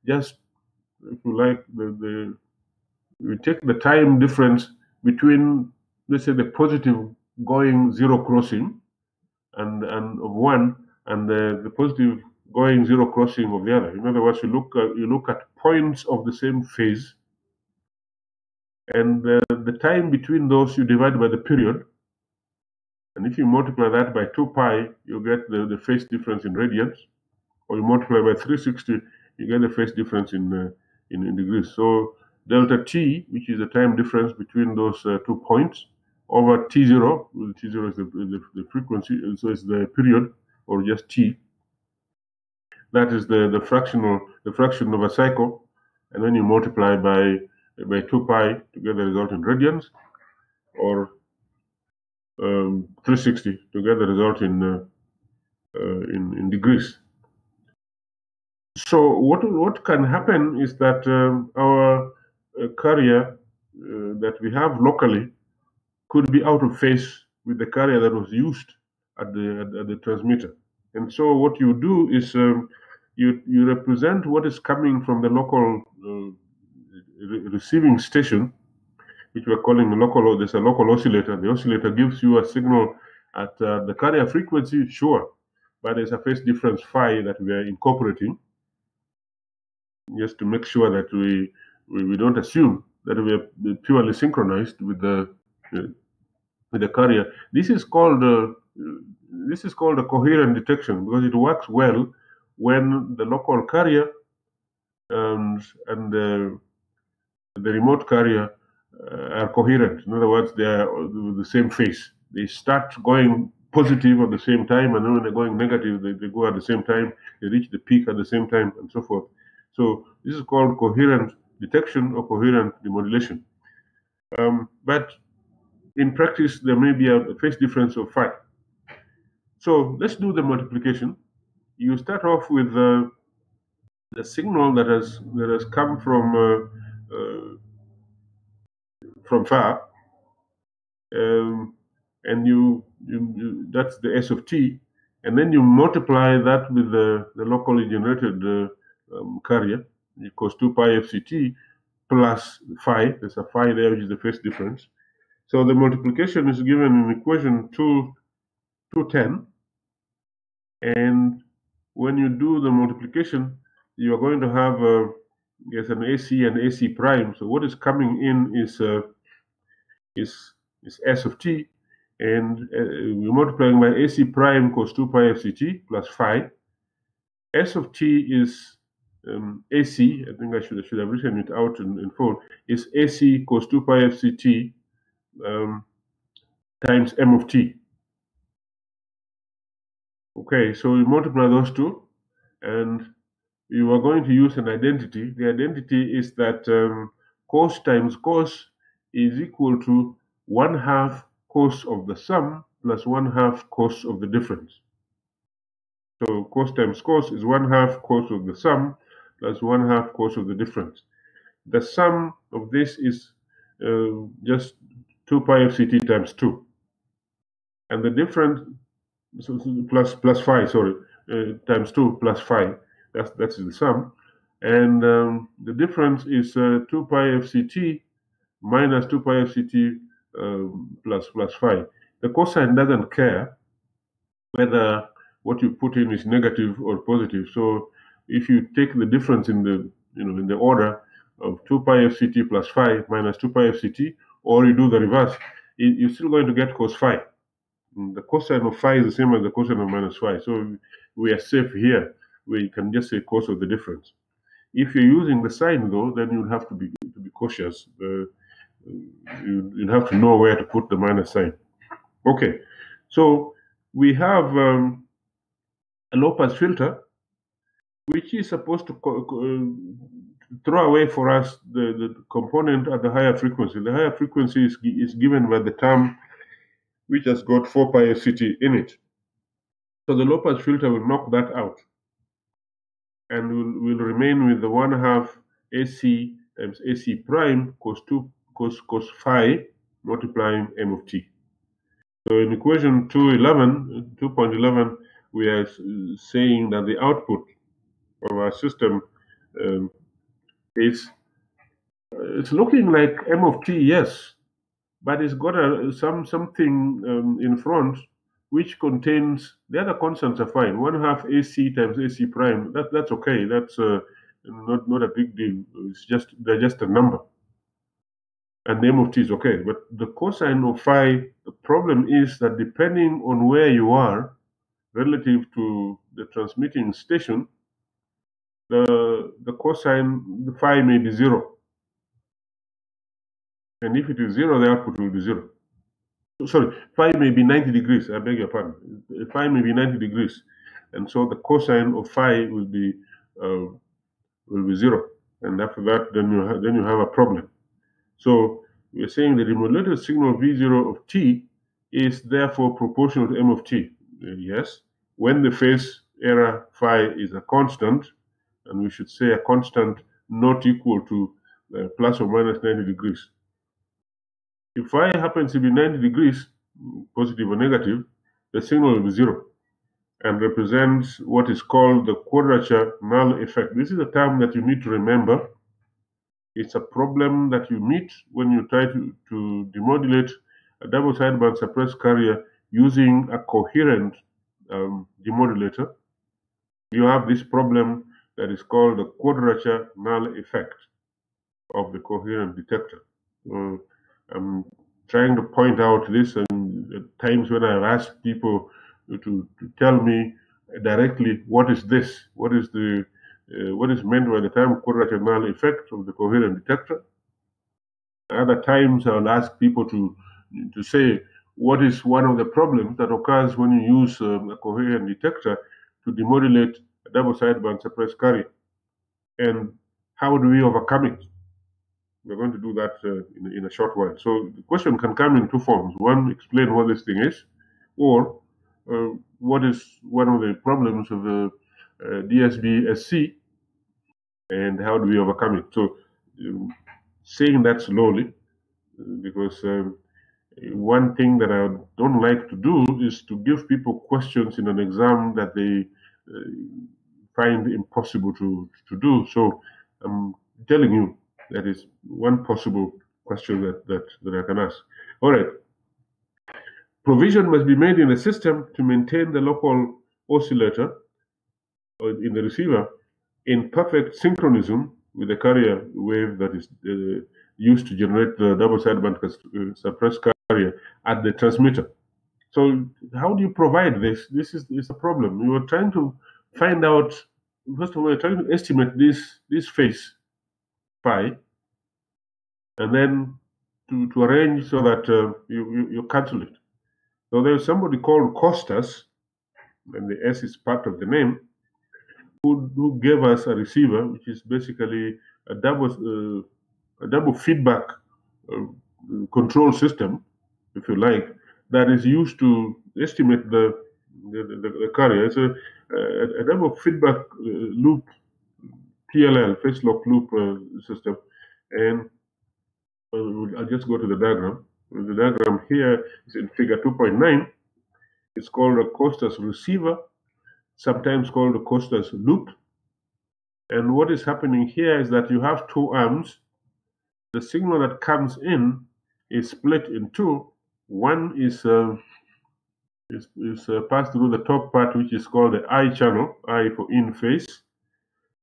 just, if you like, we take the time difference between, let's say, the positive going zero crossing and of one, and the positive going zero crossing of the other. In other words, you look at points of the same phase, and the time between those you divide by the period, and if you multiply that by 2 pi, you get the phase difference in radians, or you multiply by 360, you get the phase difference in degrees. So delta t, which is the time difference between those 2 points, over t0, t0 is the frequency, so it's the period, or just t. That is the fraction of a cycle, and then you multiply by 2 pi to get the result in radians, or 360 to get the result in degrees. So what can happen is that our carrier that we have locally could be out of phase with the carrier that was used at the transmitter. And so what you do is you represent what is coming from the local receiving station which we're calling there's a local oscillator. The oscillator gives you a signal at the carrier frequency, sure, but there's a phase difference phi that we are incorporating just to make sure that we don't assume that we are purely synchronized with the carrier. This is called a coherent detection because it works well when the local carrier and the remote carrier are coherent. In other words, they are the same phase. They start going positive at the same time, and then when they're going negative, they go at the same time. They reach the peak at the same time, and so forth. So this is called coherent detection or coherent demodulation. But in practice, there may be a phase difference of phi. So let's do the multiplication. You start off with the signal that has come from far, and you that's the S of t, and then you multiply that with the locally generated carrier equals 2 pi fct plus phi. There's a phi there, which is the phase difference. So the multiplication is given in equation 210, and when you do the multiplication, you are going to have yes, an AC and AC prime. So what is coming in is S of t, and we're multiplying by AC prime equals 2 pi fct plus phi. S of t is AC. I think I should have written it out in full. Is AC equals 2 pi fct times m of t. Okay, so we multiply those two, and you are going to use an identity. The identity is that cos times cos is equal to 1/2 cos of the sum plus 1/2 cos of the difference. So cos times cos is 1/2 cos of the sum plus 1/2 cos of the difference. The sum of this is just 2 pi fct times 2. And the difference, plus phi, sorry, times 2 plus phi. That's the sum. And the difference is 2 pi fct minus 2 pi fct plus phi. The cosine doesn't care whether what you put in is negative or positive. So if you take the difference in the order of 2 pi fct plus phi minus 2 pi fct, or you do the reverse, you're still going to get cos phi. The cosine of phi is the same as the cosine of minus phi. So we are safe here, where you can just say cos of the difference. If you're using the sine, though, then you'll have to be cautious. You'll have to know where to put the minus sign. Okay, so we have a low-pass filter, which is supposed to throw away for us the component at the higher frequency. The higher frequency is given by the term which has got 4 pi fct in it. So the low-pass filter will knock that out, and will remain with the 1/2 AC times AC prime cos 2 cos phi multiplying m of t. So in equation 2.11, we are saying that the output of our system is it's looking like m of t, yes, but it's got something in front which contains the other constants are fine. 1/2 AC times AC prime. That's okay. That's not a big deal. They're just a number, and the m of t is okay. But the cosine of phi, the problem is that depending on where you are relative to the transmitting station, the cosine, the phi may be 0. And if it is 0, the output will be 0. Sorry, phi may be 90 degrees. I beg your pardon. Phi may be 90 degrees, and so the cosine of phi will be 0. And after that, then you have a problem. So we're saying the remodulated signal V0 of t is therefore proportional to m of t. Yes, when the phase error phi is a constant, and we should say a constant not equal to plus or minus 90 degrees. If phi happens to be 90 degrees, positive or negative, the signal will be 0 and represents what is called the quadrature null effect. This is a term that you need to remember It's a problem that you meet when you try to demodulate a double sideband suppressed carrier using a coherent demodulator. You have this problem that is called the quadrature null effect of the coherent detector. I'm trying to point out this, and at times when I've asked people to tell me directly what is this, what is meant by the term quadrature null effect of the coherent detector. Other times I'll ask people to say what is one of the problems that occurs when you use a coherent detector to demodulate a double sideband suppressed carrier, and how do we overcome it? We're going to do that in a short while. So the question can come in two forms. One, explain what this thing is, or what is one of the problems of the DSB-SC, and how do we overcome it? So saying that slowly, because one thing that I don't like to do is to give people questions in an exam that they find impossible to do. So I'm telling you that is one possible question that I can ask. All right. Provision must be made in the system to maintain the local oscillator in the receiver in perfect synchronism with the carrier wave that is used to generate the double sideband suppressed carrier at the transmitter. So how do you provide this? This is a problem. We were trying to find out, first of all, we're trying to estimate this phase phi, and then to arrange so that you cancel it. So there's somebody called Costas, and the S is part of the name, who gave us a receiver, which is basically a double feedback control system, if you like, that is used to estimate the carrier. It's a double feedback loop PLL, phase lock loop system, and I'll just go to the diagram. The diagram here is in figure 2.9. It's called a Costas receiver, sometimes called a Costas loop. And what is happening here is that you have two arms. The signal that comes in is split in two. One is passed through the top part, which is called the I channel, I for in phase,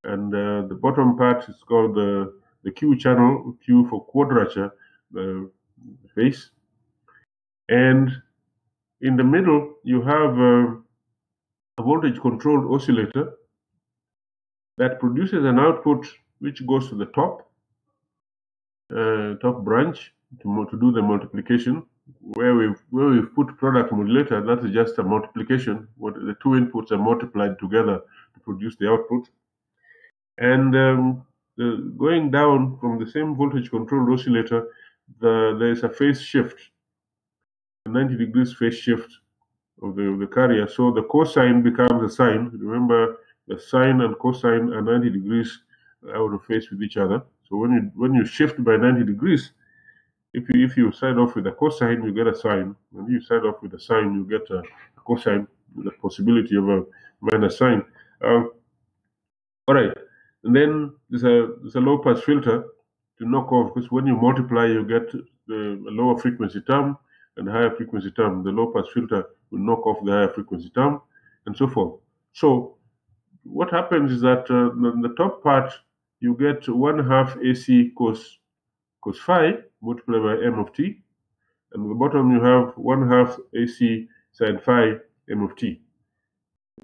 and the bottom part is called the Q channel, Q for quadrature phase. And in the middle, you have a voltage-controlled oscillator that produces an output which goes to the top branch to do the multiplication. Where we've put product modulator, that is just a multiplication. What the two inputs are multiplied together to produce the output. And going down from the same voltage-controlled oscillator, there is a phase shift, a 90 degrees phase shift of the carrier. So the cosine becomes a sine. Remember, the sine and cosine are 90 degrees out of phase with each other. So when you shift by 90 degrees, if you side off with a cosine, you get a sine. When you side off with a sine, you get a cosine with the possibility of a minus sign. All right, and then there's a low pass filter to knock off, because when you multiply, you get a lower frequency term and a higher frequency term. The low pass filter will knock off the higher frequency term, and so forth. So what happens is that on the top part, you get 1/2 AC cos phi multiplied by m of t, and at the bottom you have 1/2 AC sin phi m of t.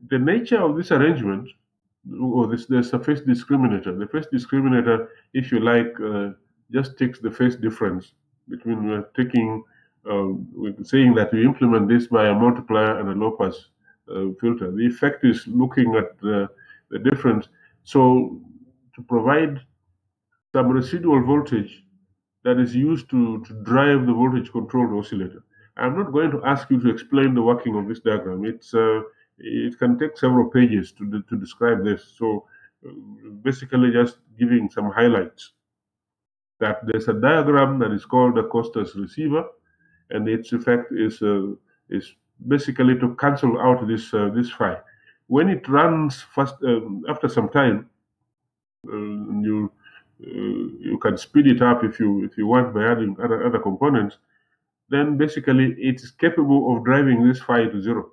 The nature of this arrangement, or there's a phase discriminator. The phase discriminator, if you like, just takes the phase difference between we're saying that we implement this by a multiplier and a low pass filter. The effect is looking at the difference. So to provide some residual voltage that is used to drive the voltage-controlled oscillator. I'm not going to ask you to explain the working of this diagram. It can take several pages to describe this. So basically just giving some highlights. That there's a diagram that is called the Costas receiver, and its effect is basically to cancel out this phi. When it runs fast, after some time, you can speed it up if you want by adding other components, then basically it is capable of driving this phi to 0.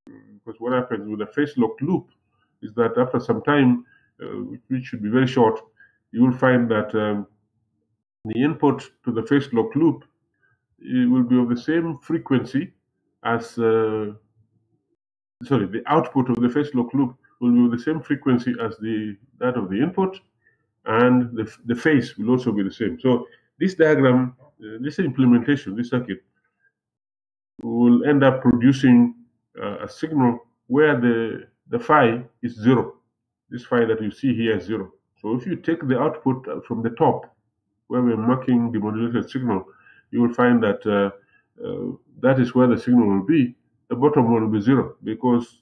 Because what happens with a phase locked loop is that after some time, which should be very short, you will find that the input to the phase locked loop, it will be of the same frequency as the output of the phase locked loop will be of the same frequency as that of the input, and the phase will also be the same. So this diagram, this implementation, this circuit, will end up producing a signal where the phi is 0. This phi that you see here is 0. So if you take the output from the top, where we're marking the modulated signal, you will find that that is where the signal will be. The bottom will be 0 because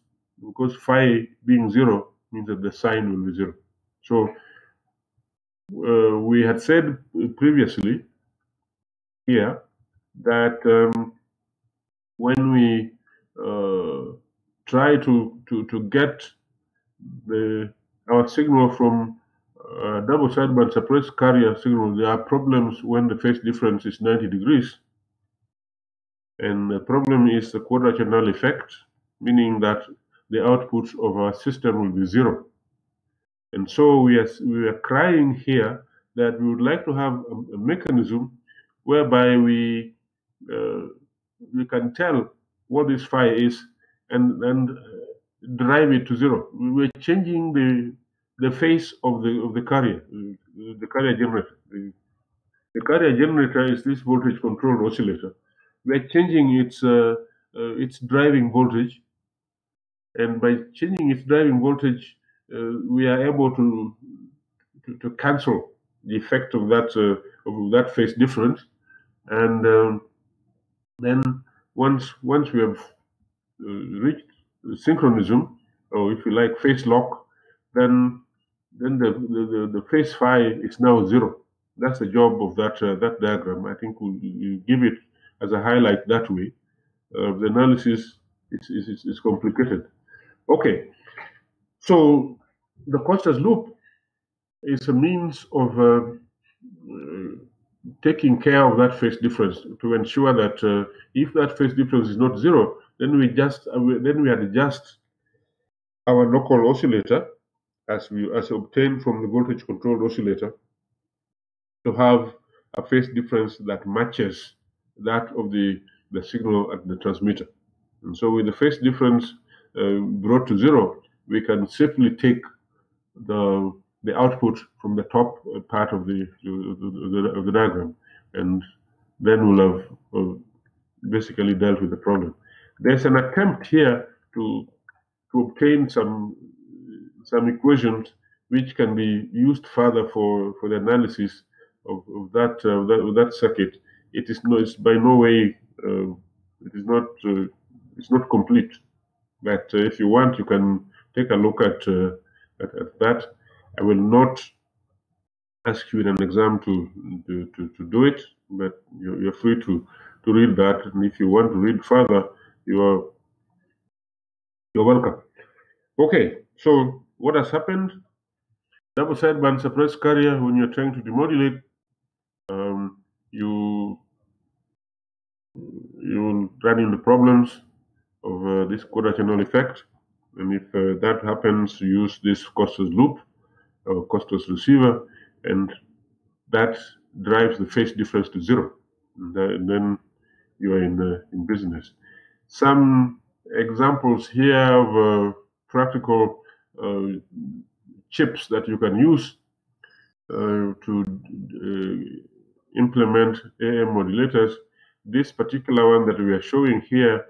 phi being 0 means that the sign will be 0. So we had said previously here that when we try to get our signal from double sideband suppressed carrier signal, there are problems when the phase difference is 90 degrees. And the problem is the quadrature null effect, meaning that the output of our system will be 0. And so we are crying here that we would like to have a mechanism whereby we can tell what this phi is and drive it to 0. We're changing the phase of the carrier generator. The carrier generator is this voltage controlled oscillator. We're changing its driving voltage, and by changing its driving voltage, we are able to cancel the effect of that phase difference, and then once we have reached synchronism, or if you like phase lock, then the phase phi is now 0. That's the job of that diagram. I think we'll give it as a highlight that way. The analysis is complicated. Okay, so the Costas loop is a means of taking care of that phase difference to ensure that if that phase difference is not 0, then we adjust our local oscillator as obtained from the voltage controlled oscillator to have a phase difference that matches that of the signal at the transmitter. And so with the phase difference brought to 0, we can simply take the output from the top part of the diagram, and then we'll have basically dealt with the problem. There's an attempt here to obtain some equations which can be used further for the analysis of that circuit. It's by no way it's not complete. But if you want, you can take a look at that. I will not ask you in an exam to do it, but you're free to read that. And if you want to read further, you're welcome. Okay, so what has happened? Double sideband suppressed carrier, when you're trying to demodulate, you will run into problems of this quadrature null effect. And if that happens, you use this Costas loop or Costas receiver, and that drives the phase difference to 0. And then you are in business. Some examples here of practical chips that you can use to implement AM modulators. This particular one that we are showing here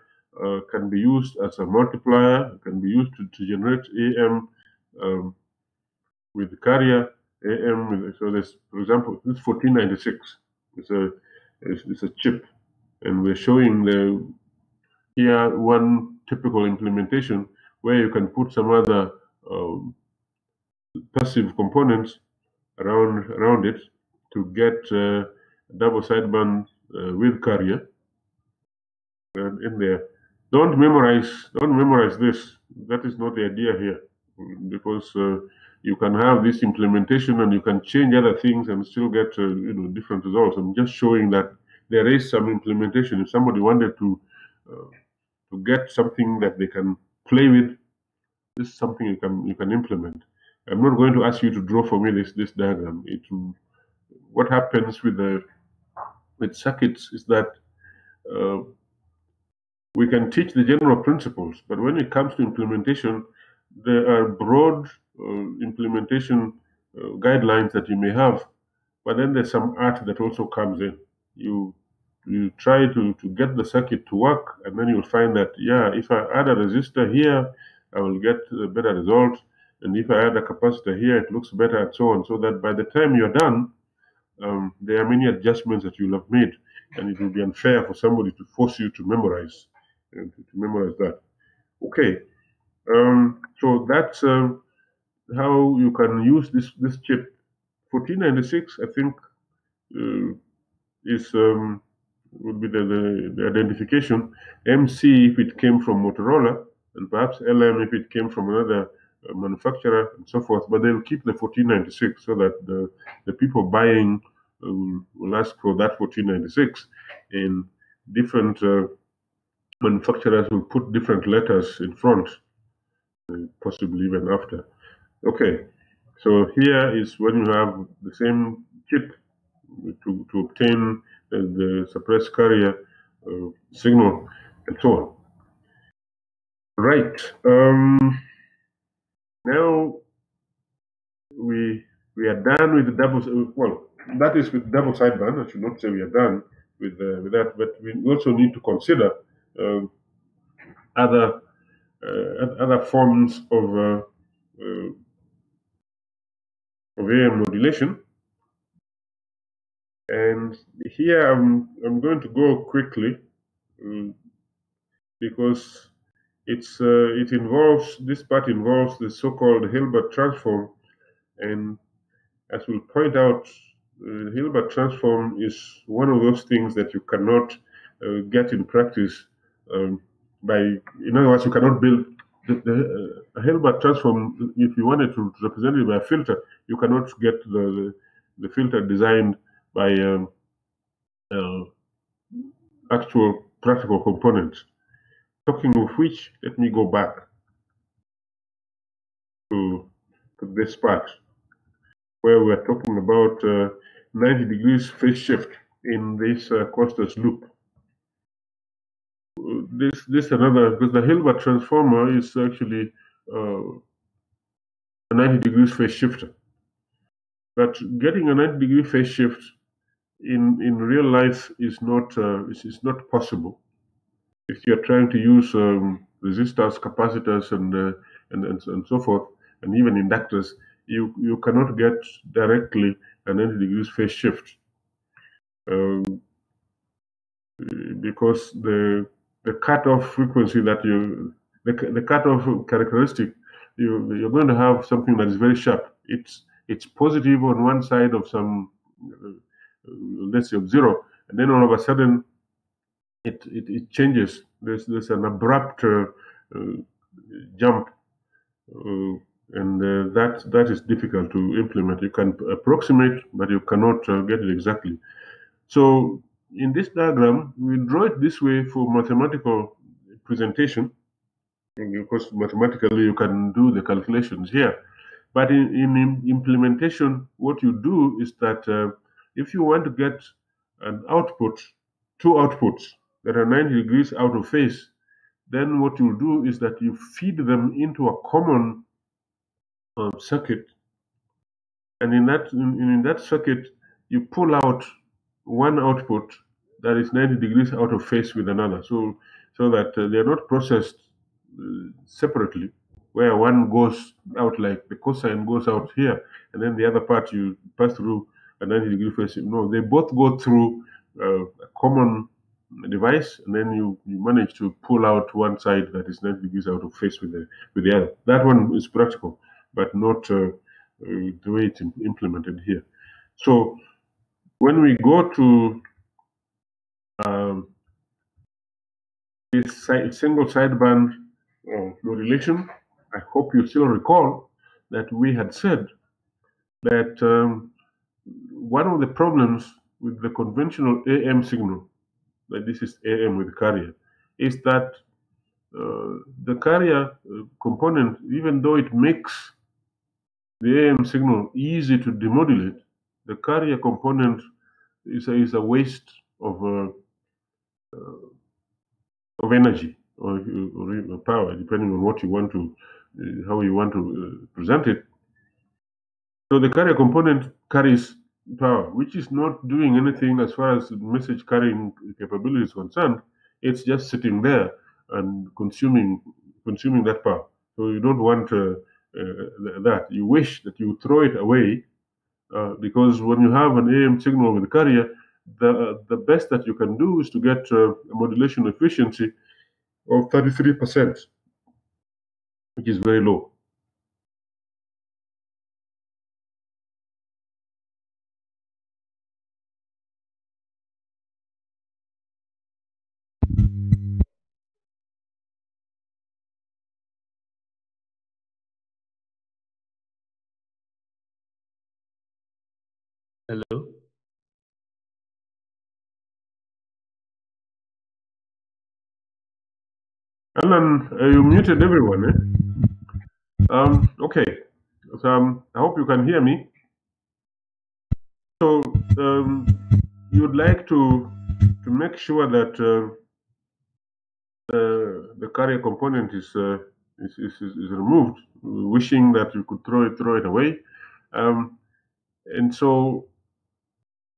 can be used as a multiplier, can be used to generate AM with the carrier AM. So there's, for example, this 1496. It's a chip, and we're showing here one typical implementation where you can put some other passive components around it to get double sideband with carrier in there. Don't memorize this. That is not the idea here, because you can have this implementation and you can change other things and still get different results. I'm just showing that there is some implementation. If somebody wanted to get something that they can play with, this is something you can implement. I'm not going to ask you to draw for me this diagram. What happens with circuits is that uh, we can teach the general principles, but when it comes to implementation, there are broad implementation guidelines that you may have, but then there's some art that also comes in. You try to get the circuit to work, and then you'll find that, yeah, if I add a resistor here, I will get a better result, and if I add a capacitor here, it looks better, and so on, so that by the time you're done, there are many adjustments that you'll have made, and it will be unfair for somebody to force you to memorize that. Okay, so that's how you can use this chip. 1496, I think, is would be the identification. MC if it came from Motorola, and perhaps LM if it came from another manufacturer, and so forth. But they'll keep the 1496 so that the people buying will ask for that 1496. In different manufacturers will put different letters in front, possibly even after. Okay, so here is when you have the same chip to obtain the suppressed carrier signal and so on. Right. Now we are done with the double. Well, that is with double sideband. I should not say we are done with that, but we also need to consider other forms of AM modulation. And here I'm going to go quickly because this part involves the so-called Hilbert transform, and as we'll point out, Hilbert transform is one of those things that you cannot get in practice in other words, you cannot build a Hilbert transform. If you wanted to represent it by a filter, you cannot get the filter designed by actual practical components. Talking of which, let me go back to this part where we're talking about 90 degrees phase shift in this Costas loop. This another, because the Hilbert transformer is actually a 90 degrees phase shifter. But getting a 90 degree phase shift in real life is not possible if you're trying to use resistors, capacitors, and so forth, and even inductors. You cannot get directly a 90 degrees phase shift because the cutoff frequency that the cutoff characteristic, you're going to have something that is very sharp. It's positive on one side of some let's say of 0, and then all of a sudden it changes. There's an abrupt jump, and that is difficult to implement. You can approximate, but you cannot get it exactly. So in this diagram, we draw it this way for mathematical presentation, because mathematically you can do the calculations here. But in implementation, what you do is that if you want to get an output, two outputs that are 90 degrees out of phase, then what you'll do is that you feed them into a common circuit, and in that circuit you pull out one output that is 90 degrees out of phase with another, so that they're not processed separately, where one goes out like the cosine goes out here, and then the other part you pass through a 90 degree phase. No, they both go through a common device, and then you manage to pull out one side that is 90 degrees out of phase with the other. That one is practical, but not the way it's implemented here. So when we go to this single sideband modulation, I hope you still recall that we had said that one of the problems with the conventional AM signal, that this is AM with carrier, is that the carrier component, even though it makes the AM signal easy to demodulate, the carrier component is a waste of energy or power, depending on what you want to, how you want to present it. So the carrier component carries power, which is not doing anything as far as message carrying capability is concerned. It's just sitting there and consuming that power. So you don't want that. You wish that you throw it away because when you have an AM signal with a carrier, the best that you can do is to get a modulation efficiency of 33%, which is very low. Hello? Alan, you muted everyone, eh? Okay. So, I hope you can hear me. So, you'd like to make sure that the carrier component is removed, wishing that you could throw it away, and so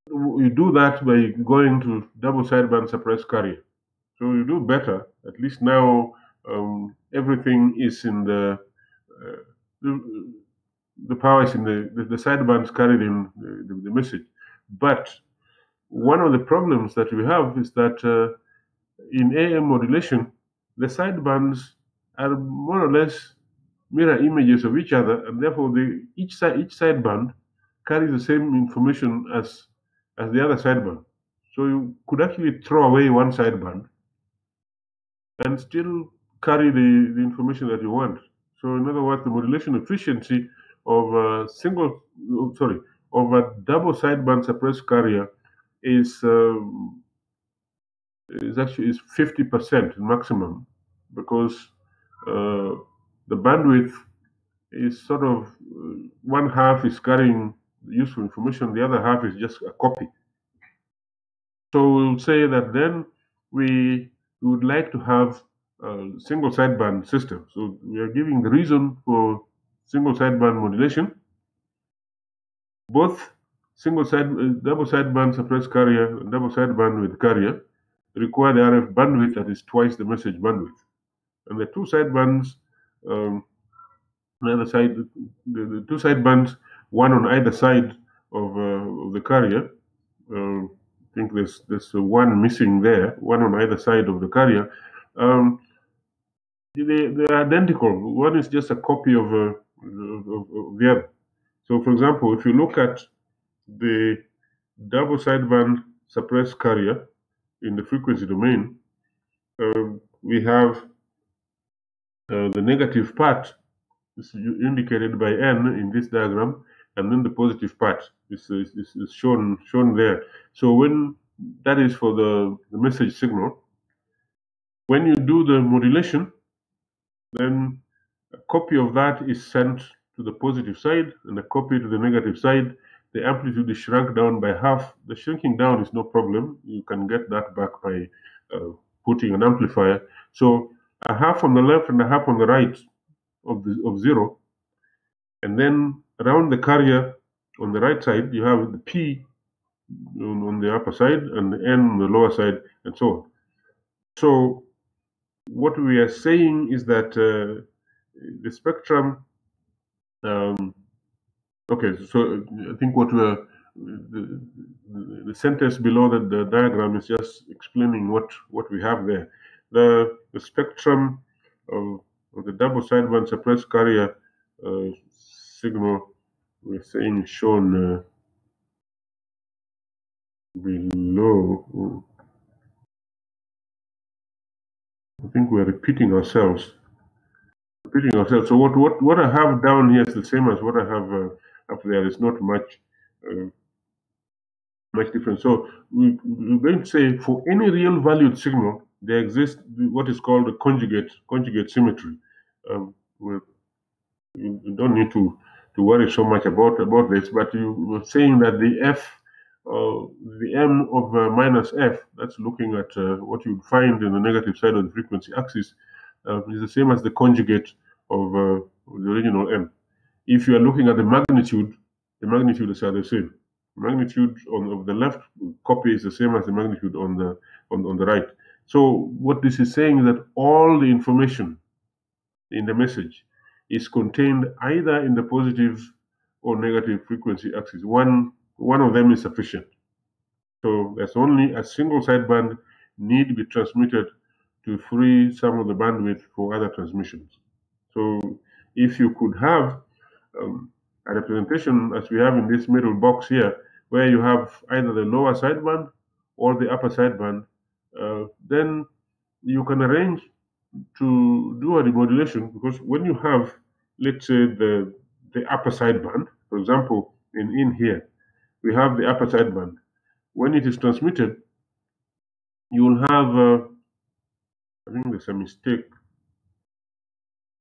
you do that by going to double sideband suppressed carrier. So you do better. At least now everything is in the power is in the sidebands carried in the message. But one of the problems that we have is that in AM modulation, the sidebands are more or less mirror images of each other, and therefore each sideband carries the same information as the other sideband. So you could actually throw away one sideband and still carry the information that you want. So in other words, the modulation efficiency of a of a double sideband suppressed carrier is actually 50% maximum, because the bandwidth is sort of one half is carrying useful information, the other half is just a copy. So we'll say that then we would like to have a single sideband system. So we are giving the reason for single sideband modulation. Both double sideband suppressed carrier and double sideband with carrier require the RF bandwidth that is twice the message bandwidth. And the two sidebands, on the other side, the two sidebands, one on either side of the carrier. I think there's one missing there, one on either side of the carrier. They're identical. One is just a copy of the other. So, for example, if you look at the double sideband suppressed carrier in the frequency domain, we have the negative part is indicated by N in this diagram, and then the positive part is shown there. So when that is for the message signal, when you do the modulation, then a copy of that is sent to the positive side and a copy to the negative side. The amplitude is shrunk down by half. The shrinking down is no problem. You can get that back by putting an amplifier. So a half on the left and a half on the right of zero. And then around the carrier on the right side, you have the P on the upper side and the N on the lower side, and so on. So what we are saying is that the spectrum. Okay, so I think what the sentence below the diagram is just explaining what we have there. The spectrum of the double sideband suppressed carrier signal, we're saying, shown below. I think we're repeating ourselves. repeating ourselves. So what I have down here is the same as what I have up there. It's not uh, much different. So we're going to say for any real valued signal, there exists what is called a conjugate symmetry. We you don't need to worry so much about this, but you were saying that the m of minus f, that's looking at what you'd find in the negative side of the frequency axis, is the same as the conjugate of the original m. If you are looking at the magnitudes are the same. The magnitude of the left copy is the same as the magnitude on the right. So what this is saying is that all the information in the message is contained either in the positive or negative frequency axis. One of them is sufficient. So there's only a single sideband need to be transmitted to free some of the bandwidth for other transmissions. So if you could have a representation as we have in this middle box here, where you have either the lower sideband or the upper sideband, then you can arrange to do a remodulation, because when you have, let's say, the upper sideband, for example, in here, we have the upper sideband. When it is transmitted, you will have, I think there's a mistake.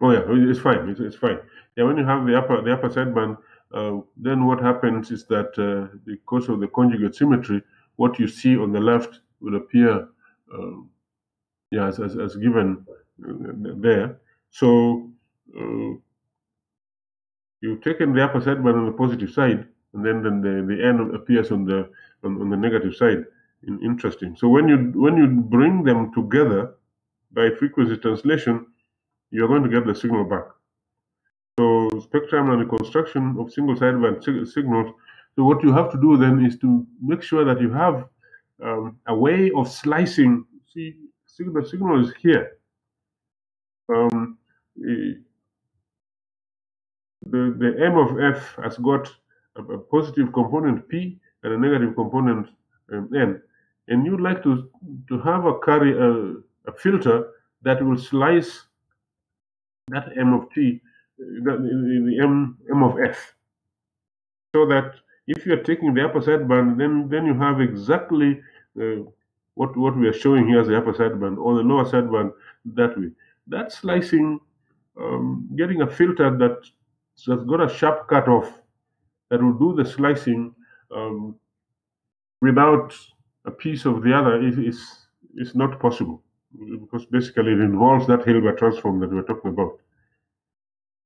Oh yeah, it's fine. It's fine. Yeah, when you have the upper sideband, then what happens is that because of the conjugate symmetry, what you see on the left will appear, yeah, as given there. So you've taken the upper sideband on the positive side, and then the n appears on the negative side. Interesting. So when you bring them together by frequency translation, you're going to get the signal back. So spectrum and reconstruction of single sideband signals. So what you have to do then is to make sure that you have a way of slicing. See, the signal is here. The m of f has got a positive component p and a negative component n, and you'd like to have a filter that will slice that m of t, the m of f, so that if you're taking the upper sideband, then you have exactly what we are showing here as the upper sideband, or the lower sideband that way. That slicing, getting a filter that's got a sharp cutoff that will do the slicing without a piece of the other is not possible, because basically it involves that Hilbert transform that we're talking about.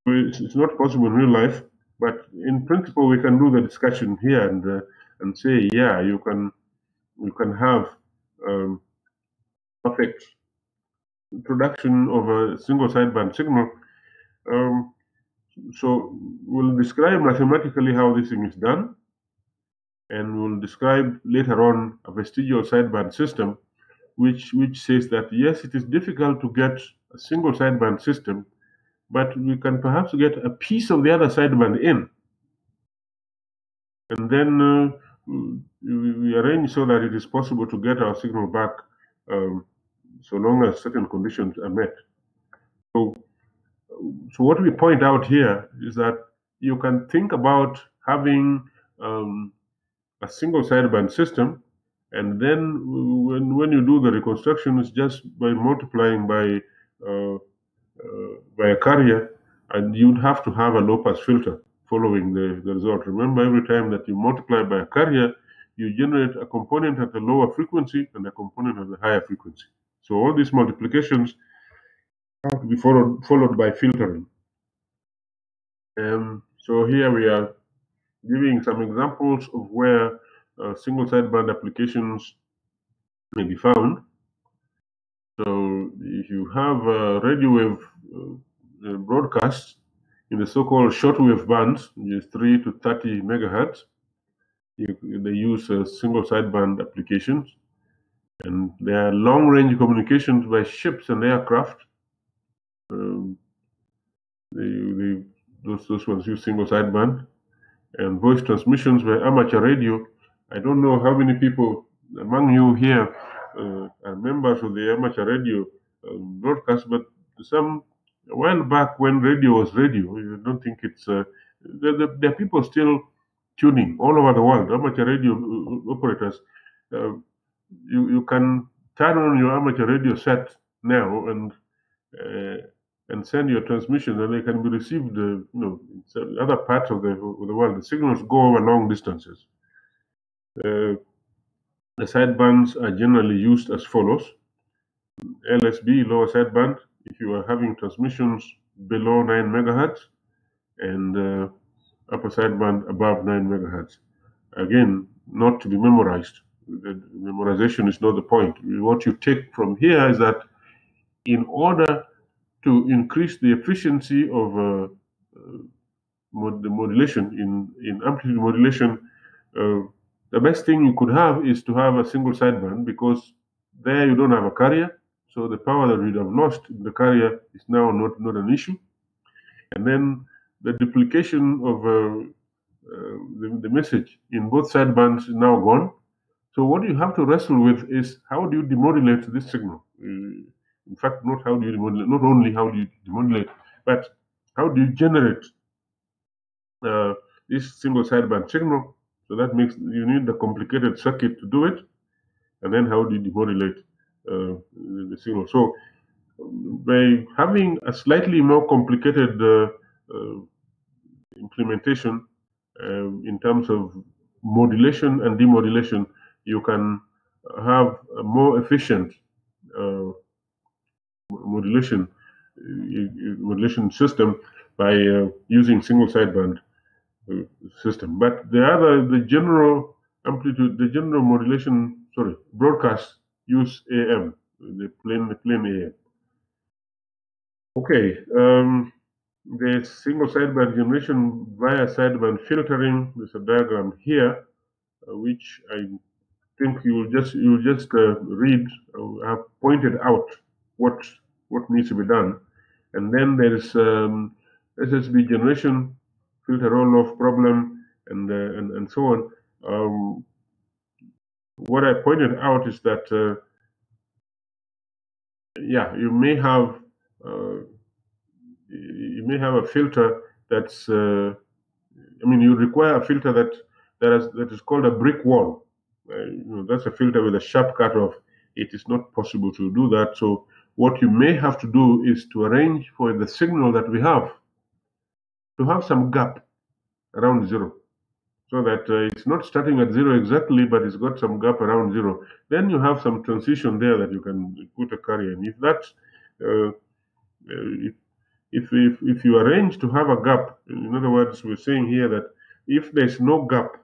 It's not possible in real life, but in principle we can do the discussion here and say, yeah, you can have perfect production of a single sideband signal. So we'll describe mathematically how this thing is done, and we'll describe later on a vestigial sideband system, which says that yes, it is difficult to get a single sideband system, but we can perhaps get a piece of the other sideband in, and then we arrange so that it is possible to get our signal back, so long as certain conditions are met. So what we point out here is that you can think about having a single sideband system, and then when you do the reconstruction, it's just by multiplying by a carrier, and you'd have to have a low-pass filter following the result. Remember, every time that you multiply by a carrier, you generate a component at the lower frequency and a component at the higher frequency. So all these multiplications have to be followed by filtering. So here we are giving some examples of where single sideband applications may be found. So if you have radio wave broadcasts in the so-called shortwave bands, which is 3 to 30 megahertz, they use single sideband applications, and there are long-range communications by ships and aircraft. Those ones use single sideband, and voice transmissions by amateur radio. I don't know how many people among you here are members of the amateur radio broadcast, but some A while back when radio was radio, I don't think it's there are people still tuning all over the world. Amateur radio operators, uh, you can turn on your amateur radio set now uh, and send your transmissions, and they can be received. In other parts of the world. The signals go over long distances. Uh, the sidebands are generally used as follows: LSB, lower sideband, if you are having transmissions below 9 megahertz, and upper sideband above 9 megahertz. Again, not to be memorized. The memorization is not the point. What you take from here is that in order to increase the efficiency of the modulation in amplitude modulation, the best thing you could have is to have a single sideband, because there you don't have a carrier, so the power that you'd have lost in the carrier is now not an issue. And then the duplication of the message in both sidebands is now gone. So what you have to wrestle with is, how do you demodulate this signal? In fact, not how do you demodulate, not only how do you demodulate, but how do you generate this single sideband signal? So that means you need the complicated circuit to do it, and then how do you demodulate the signal? So by having a slightly more complicated implementation in terms of modulation and demodulation, you can have a more efficient modulation system by using single sideband system. But the general amplitude, the general modulation, broadcast use AM, the plain AM. Okay, the single sideband generation via sideband filtering. There's a diagram here, which I think you'll just read. I have pointed out what needs to be done, and then there is SSB generation, filter roll-off problem, and so on. What I pointed out is that you may have a filter that's you require a filter that is called a brick wall. That's a filter with a sharp cutoff. It is not possible to do that. So what you may have to do is to arrange for the signal that we have to have some gap around zero, so that it's not starting at zero exactly, but it's got some gap around zero. Then you have some transition there that you can put a carrier in. If that if you arrange to have a gap, in other words, we're saying here that if there's no gap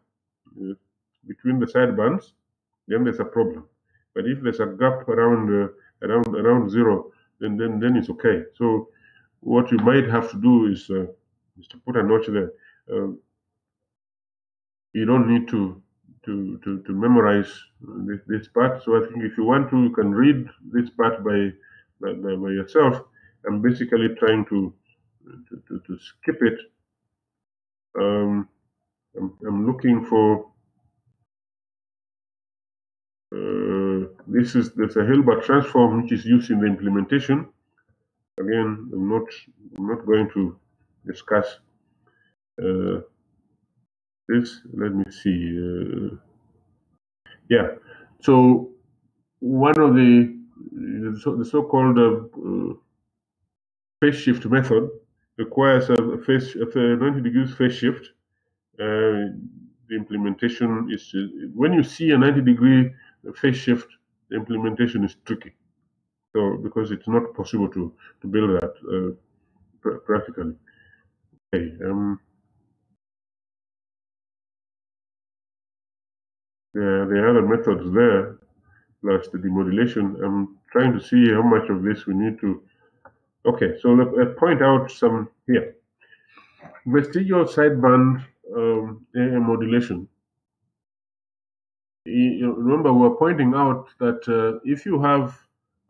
between the sidebands, then there's a problem. But if there's a gap around zero, then it's okay. So what you might have to do is to put a notch there. You don't need to memorize this part. So I think if you want to, you can read this part by yourself. I'm basically trying to skip it. I'm looking for there's a Hilbert transform which is used in the implementation. Again, I'm not going to discuss this. Let me see. So one of the so-called phase shift method requires a 90 degrees phase shift. The implementation is, when you see a 90-degree phase shift, the implementation is tricky. So because it's not possible to build that practically. Okay. There are other methods there, plus the demodulation. I'm trying to see how much of this we need to. Okay, so let's point out some here. Vestigial sideband AM modulation. Remember, we're pointing out that if you have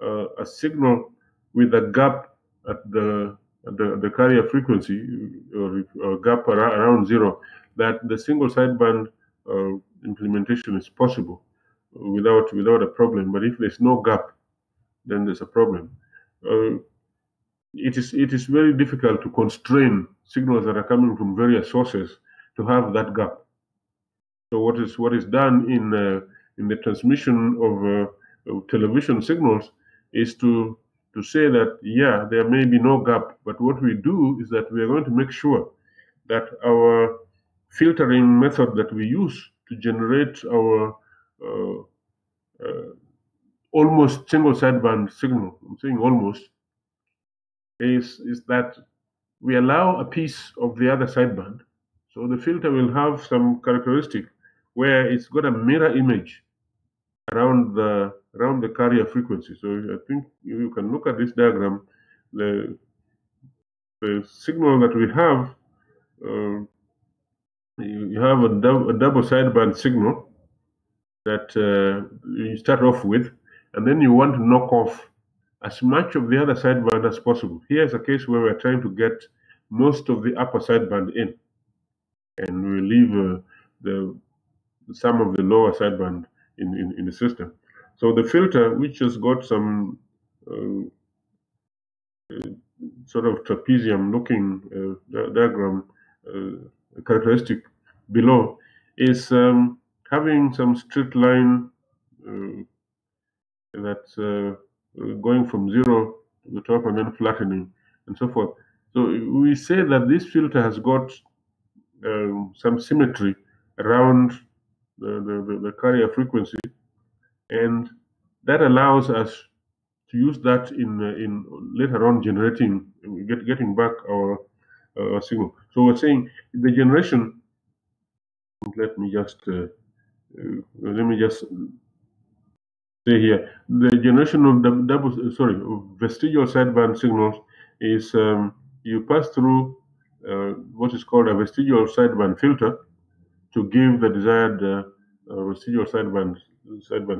a signal with a gap at the carrier frequency, or gap around zero, that the single sideband implementation is possible without a problem. But if there's no gap, then there's a problem. it is very difficult to constrain signals that are coming from various sources to have that gap. So what is done in the transmission of television signals is to say that, yeah, there may be no gap, but what we do is that we are going to make sure that our filtering method that we use to generate our uh, uh, almost single sideband signal, I'm saying almost, is that we allow a piece of the other sideband. So the filter will have some characteristic where it's got a mirror image around the carrier frequency. So I think you can look at this diagram. The signal that we have, uh, you have a double sideband signal that you start off with, and then you want to knock off as much of the other sideband as possible. Here's a case where we're trying to get most of the upper sideband in, and we leave the some of the lower sideband in the system. So the filter, which has got some sort of trapezium-looking diagram characteristic below, is having some straight line that's going from 0 to the top and then flattening and so forth. So we say that this filter has got some symmetry around the carrier frequency, and that allows us to use that in later on generating, getting back our signal. So we're saying the generation. Let me just say here, the generation of vestigial sideband signals is you pass through what is called a vestigial sideband filter to give the desired vestigial sideband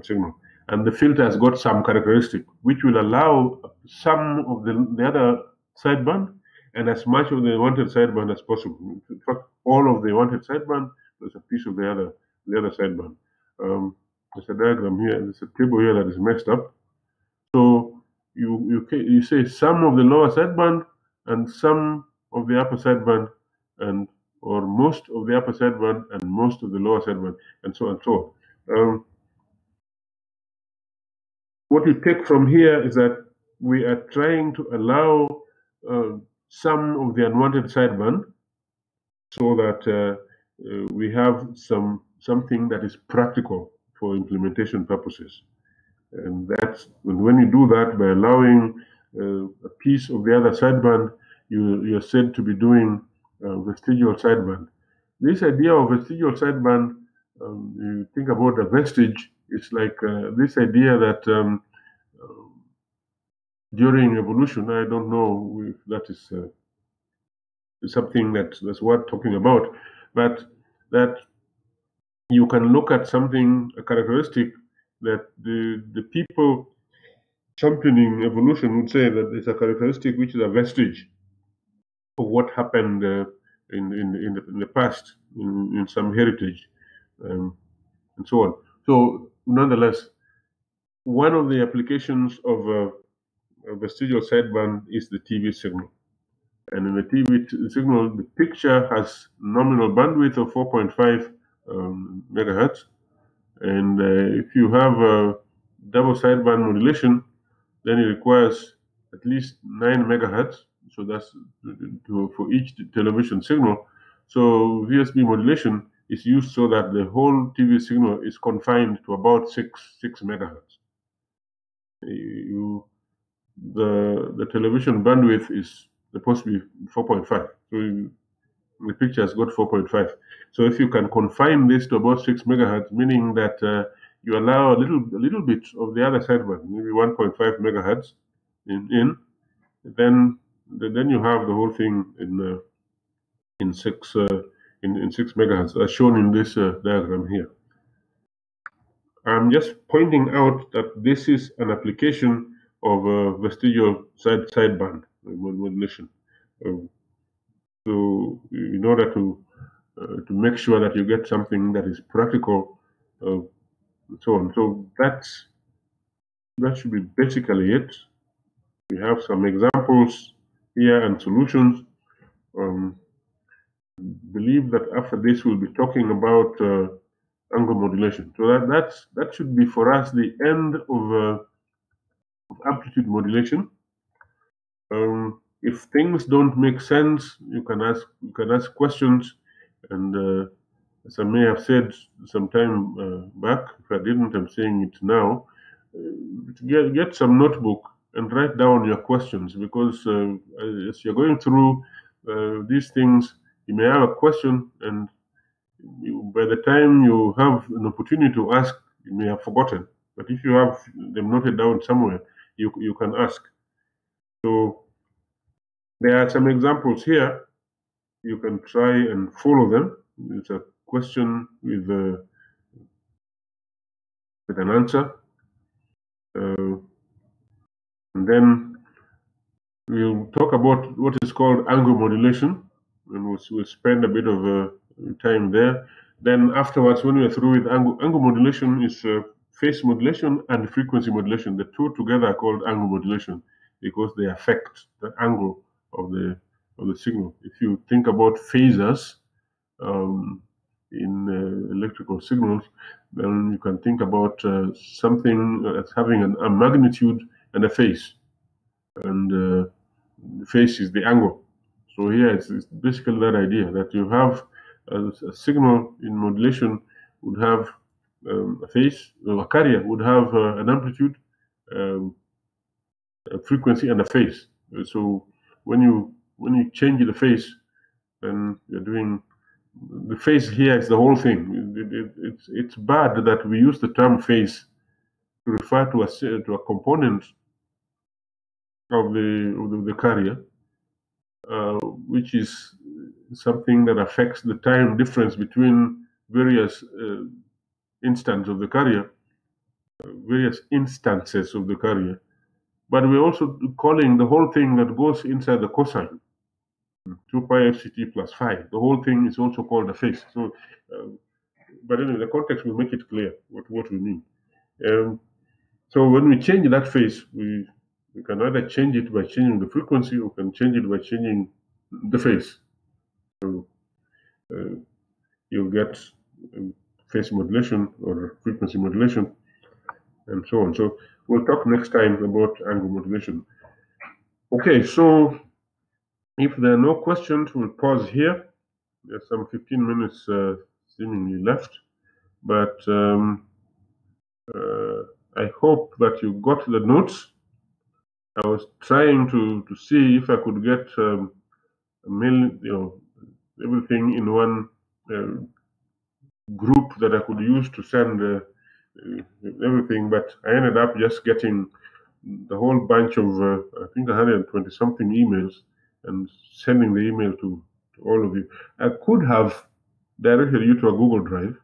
signal. And the filter has got some characteristic which will allow some of the other sideband and as much of the wanted sideband as possible. In fact, all of the wanted sideband plus a piece of the other sideband. There's a diagram here. There's a table here that is messed up. So you say some of the lower sideband and some of the upper sideband, and or most of the upper sideband and most of the lower sideband, and so on and so on. What you take from here is that we are trying to allow some of the unwanted sideband so that we have something that is practical for implementation purposes. And that's when you do that by allowing a piece of the other sideband, you're said to be doing vestigial sideband. This idea of vestigial sideband, you think about a vestige, it's like this idea that during evolution, I don't know if that is something that's worth talking about, but that you can look at something, a characteristic that the people championing evolution would say that it's a characteristic which is a vestige of what happened in the past, in some heritage, and so on. So, nonetheless, one of the applications of a vestigial sideband is the TV signal. And in the TV signal, the picture has nominal bandwidth of 4.5 megahertz. And if you have a double sideband modulation, then it requires at least 9 megahertz. So that's for each television signal. So VSB modulation is used so that the whole TV signal is confined to about 6 megahertz. The television bandwidth is supposed to be 4.5. So the picture has got 4.5. So if you can confine this to about 6 megahertz, meaning that you allow a little bit of the other sideband, maybe 1.5 megahertz then you have the whole thing in 6 megahertz, as shown in this diagram here. I'm just pointing out that this is an application of vestigial sideband modulation. So in order to make sure that you get something that is practical, and so on. So that should be basically it. We have some examples here and solutions. Believe that after this we'll be talking about angle modulation. So that should be for us the end of amplitude modulation. If things don't make sense, you can ask questions, and as I may have said some time back, if I didn't, I'm saying it now. Get some notebook and write down your questions, because as you're going through these things, you may have a question, and by the time you have an opportunity to ask, you may have forgotten. But if you have them noted down somewhere, you can ask. So there are some examples here. You can try and follow them. It's a question with an answer. And then we'll talk about what is called angle modulation, and we'll spend a bit of time there. Then afterwards, when we're through with angle modulation, is phase modulation and frequency modulation. The two together are called angle modulation because they affect the angle of the signal. If you think about phasors in electrical signals, then you can think about something that's having a magnitude and a phase, and the phase is the angle. So here it's basically that idea that you have a signal in modulation would have a phase, or a carrier would have an amplitude, a frequency, and a phase. So when you change the phase, then you're doing the phase. Here is the whole thing. It's bad that we use the term phase to refer to a component of the carrier, which is something that affects the time difference between various instances of the carrier, various instances of the carrier. But we're also calling the whole thing that goes inside the cosine, 2 pi fct plus phi. The whole thing is also called a phase. So, but anyway, the context will make it clear what we mean. So when we change that phase, we can either change it by changing the frequency, or we can change it by changing the phase. So you'll get phase modulation or frequency modulation, and so on. So we'll talk next time about angle modulation. Okay, so if there are no questions, we'll pause here. There's some 15 minutes seemingly left, but I hope that you got the notes. I was trying to see if I could get a mail, everything in one group that I could use to send everything, but I ended up just getting the whole bunch of I think 120 something emails and sending the email to all of you. I could have directed you to a Google Drive,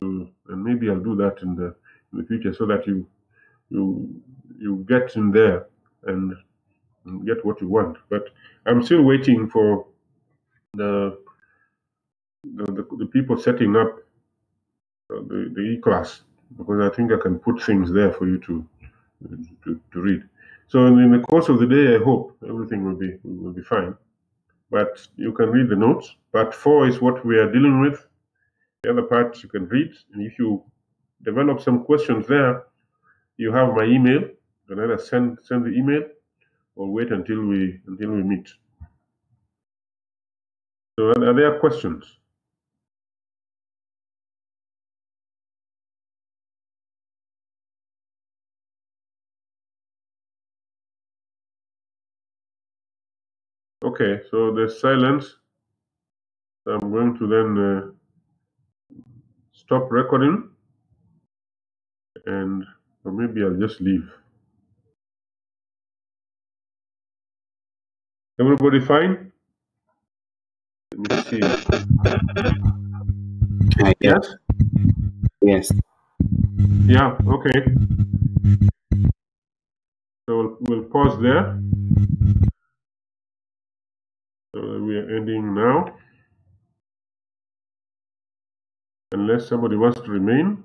and maybe I'll do that in the future, so that you get in there and get what you want. But I'm still waiting for the people setting up the e-class, because I think I can put things there for you to read. So in the course of the day, I hope everything will be fine. But you can read the notes. Part 4 is what we are dealing with. The other part you can read, and if you develop some questions there, you have my email. You can either send the email or wait until we meet. So are there questions? Okay, so there's silence. So I'm going to then stop recording, and or maybe I'll just leave. Everybody fine? Let me see. Yes? Yes. Yeah, okay. So we'll pause there. So we are ending now. Unless somebody wants to remain.